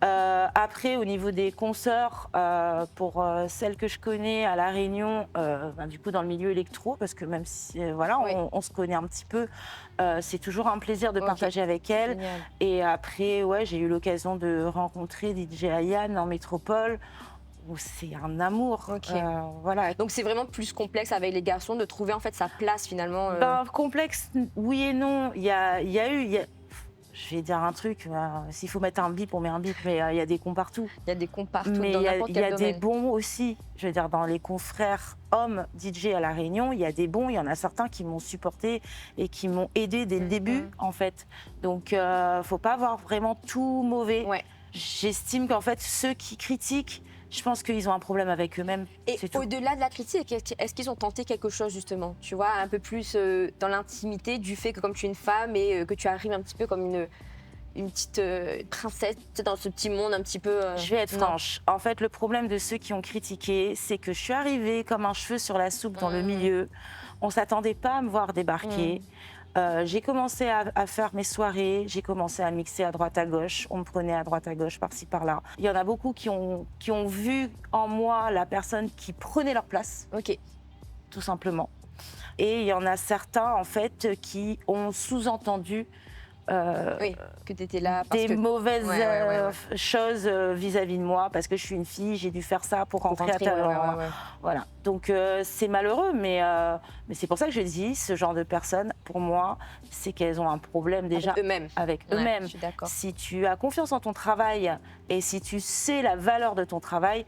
Après, au niveau des consoeurs, pour celles que je connais à La Réunion, du coup dans le milieu électro, parce que même si on se connaît un petit peu, c'est toujours un plaisir de partager avec elles. Génial. Et après, j'ai eu l'occasion de rencontrer DJ Ayane en métropole, où c'est un amour. Voilà. Donc c'est vraiment plus complexe avec les garçons de trouver en fait sa place finalement. Complexe, oui et non. Il y a eu. Je vais dire un truc, s'il faut mettre un bip, on met un bip, mais il y a des cons partout. Il y a des cons partout, mais dans n'importe quel domaine. Il y a des bons aussi. Je veux dire, dans les confrères hommes DJ à La Réunion, il y a des bons, il y en a certains qui m'ont supporté et qui m'ont aidé dès le début, en fait. Donc, faut pas avoir vraiment tout mauvais. J'estime qu'en fait, ceux qui critiquent, je pense qu'ils ont un problème avec eux-mêmes. Et au-delà de la critique, est-ce qu'ils ont tenté quelque chose justement? Tu vois, un peu plus dans l'intimité du fait que comme tu es une femme et que tu arrives un petit peu comme une petite princesse dans ce petit monde un petit peu... Je vais être franche. En fait, le problème de ceux qui ont critiqué, c'est que je suis arrivée comme un cheveu sur la soupe dans le milieu. On ne s'attendait pas à me voir débarquer. J'ai commencé à faire mes soirées, j'ai commencé à mixer à droite à gauche, on me prenait à droite à gauche, par-ci par-là. Il y en a beaucoup qui ont vu en moi la personne qui prenait leur place, tout simplement. Et il y en a certains en fait qui ont sous-entendu que tu étais là des mauvaises choses vis-à-vis de moi parce que je suis une fille, j'ai dû faire ça pour rentrer à talent. Voilà. Donc c'est malheureux, mais c'est pour ça que je dis, ce genre de personnes, pour moi, c'est qu'elles ont un problème déjà avec eux-mêmes. Je suis d'accord. Si tu as confiance en ton travail et si tu sais la valeur de ton travail,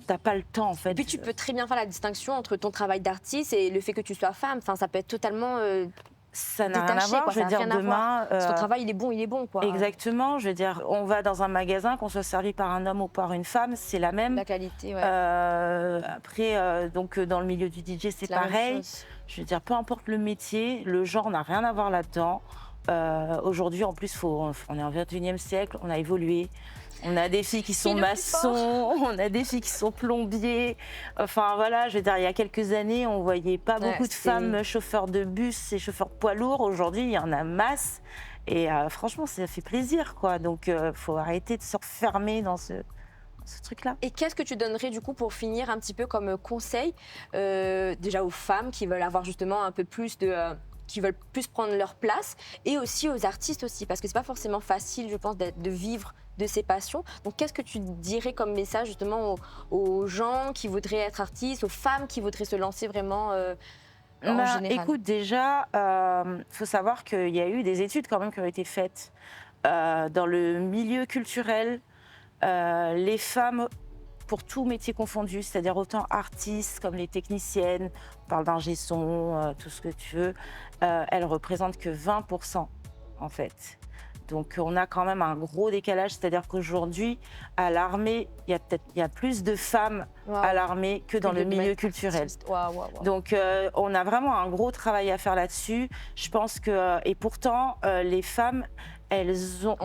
t'as pas le temps en fait. Et puis tu peux très bien faire la distinction entre ton travail d'artiste et le fait que tu sois femme. Enfin, ça peut être totalement... ça n'a rien à voir, je veux dire, demain... Ton travail, il est bon, quoi. Exactement, je veux dire, on va dans un magasin, qu'on soit servi par un homme ou par une femme, c'est la même. La qualité, après, donc, dans le milieu du DJ, c'est pareil. Je veux dire, peu importe le métier, le genre n'a rien à voir là-dedans. Aujourd'hui, en plus, on est au XXIe siècle, on a évolué. On a des filles qui sont maçons, on a des filles qui sont plombiers. Enfin voilà, je veux dire, il y a quelques années, on voyait pas beaucoup de femmes chauffeurs de bus et chauffeurs de poids lourds. Aujourd'hui, il y en a masse. Et franchement, ça fait plaisir, quoi. Donc, faut arrêter de se refermer dans ce truc-là. Et qu'est-ce que tu donnerais du coup pour finir un petit peu comme conseil déjà aux femmes qui veulent avoir justement un peu plus qui veulent plus prendre leur place, et aussi aux artistes aussi, parce que c'est pas forcément facile, je pense, de vivre de ses passions. Donc, qu'est-ce que tu dirais comme message justement aux gens qui voudraient être artistes, aux femmes qui voudraient se lancer vraiment en général? Écoute, déjà, faut savoir qu'il y a eu des études quand même qui ont été faites dans le milieu culturel. Les femmes, pour tout métier confondu, c'est-à-dire autant artistes comme les techniciennes, on parle d'ingé son, tout ce que tu veux, elles représentent que 20% en fait. Donc on a quand même un gros décalage, c'est-à-dire qu'aujourd'hui, à l'armée, il y a plus de femmes à l'armée que dans le milieu culturel. Donc on a vraiment un gros travail à faire là-dessus. Je pense que, et pourtant, les femmes, elles ont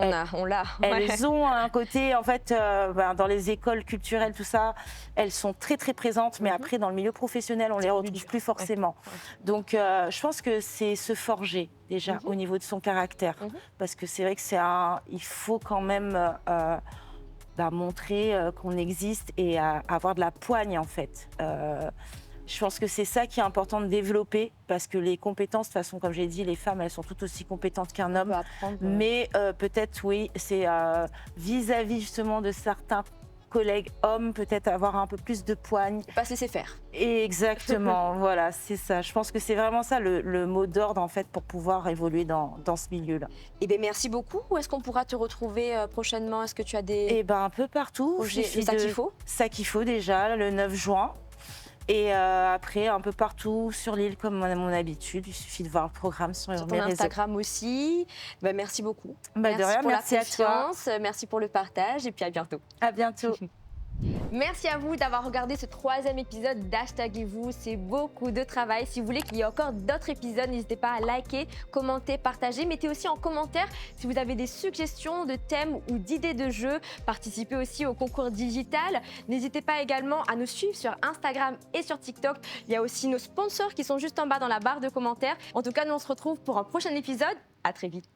un côté, en fait, dans les écoles culturelles, tout ça, elles sont très très présentes, mais après dans le milieu professionnel, on les retrouve plus forcément. Donc je pense que c'est se forger déjà au niveau de son caractère, parce que c'est vrai que il faut quand même montrer qu'on existe et avoir de la poigne en fait. Je pense que c'est ça qui est important de développer, parce que les compétences, de toute façon, comme j'ai dit, les femmes, elles sont tout aussi compétentes qu'un homme. Mais peut-être, oui, c'est vis-à-vis justement de certains collègues hommes, peut-être avoir un peu plus de poigne. Pas se laisser faire. Exactement, voilà, c'est ça. Je pense que c'est vraiment ça le mot d'ordre, en fait, pour pouvoir évoluer dans ce milieu-là. Eh bien, merci beaucoup. Où est-ce qu'on pourra te retrouver prochainement? Est-ce que tu as des... Eh bien, un peu partout. Ça qu'il faut. Ça qu'il faut déjà, le 9 juin. Et après, un peu partout sur l'île, comme à mon habitude. Il suffit de voir le programme sur ton mes réseaux. Instagram aussi. Ben, merci beaucoup. De rien, pour merci la à toi. confiance, merci pour le partage et puis à bientôt. À bientôt. Merci à vous d'avoir regardé ce 3e épisode d'Hashtaguez-vous. C'est beaucoup de travail. Si vous voulez qu'il y ait encore d'autres épisodes, n'hésitez pas à liker, commenter, partager. Mettez aussi en commentaire si vous avez des suggestions de thèmes ou d'idées de jeux. Participez aussi au concours digital. N'hésitez pas également à nous suivre sur Instagram et sur TikTok. Il y a aussi nos sponsors qui sont juste en bas dans la barre de commentaires. En tout cas, nous on se retrouve pour un prochain épisode. À très vite.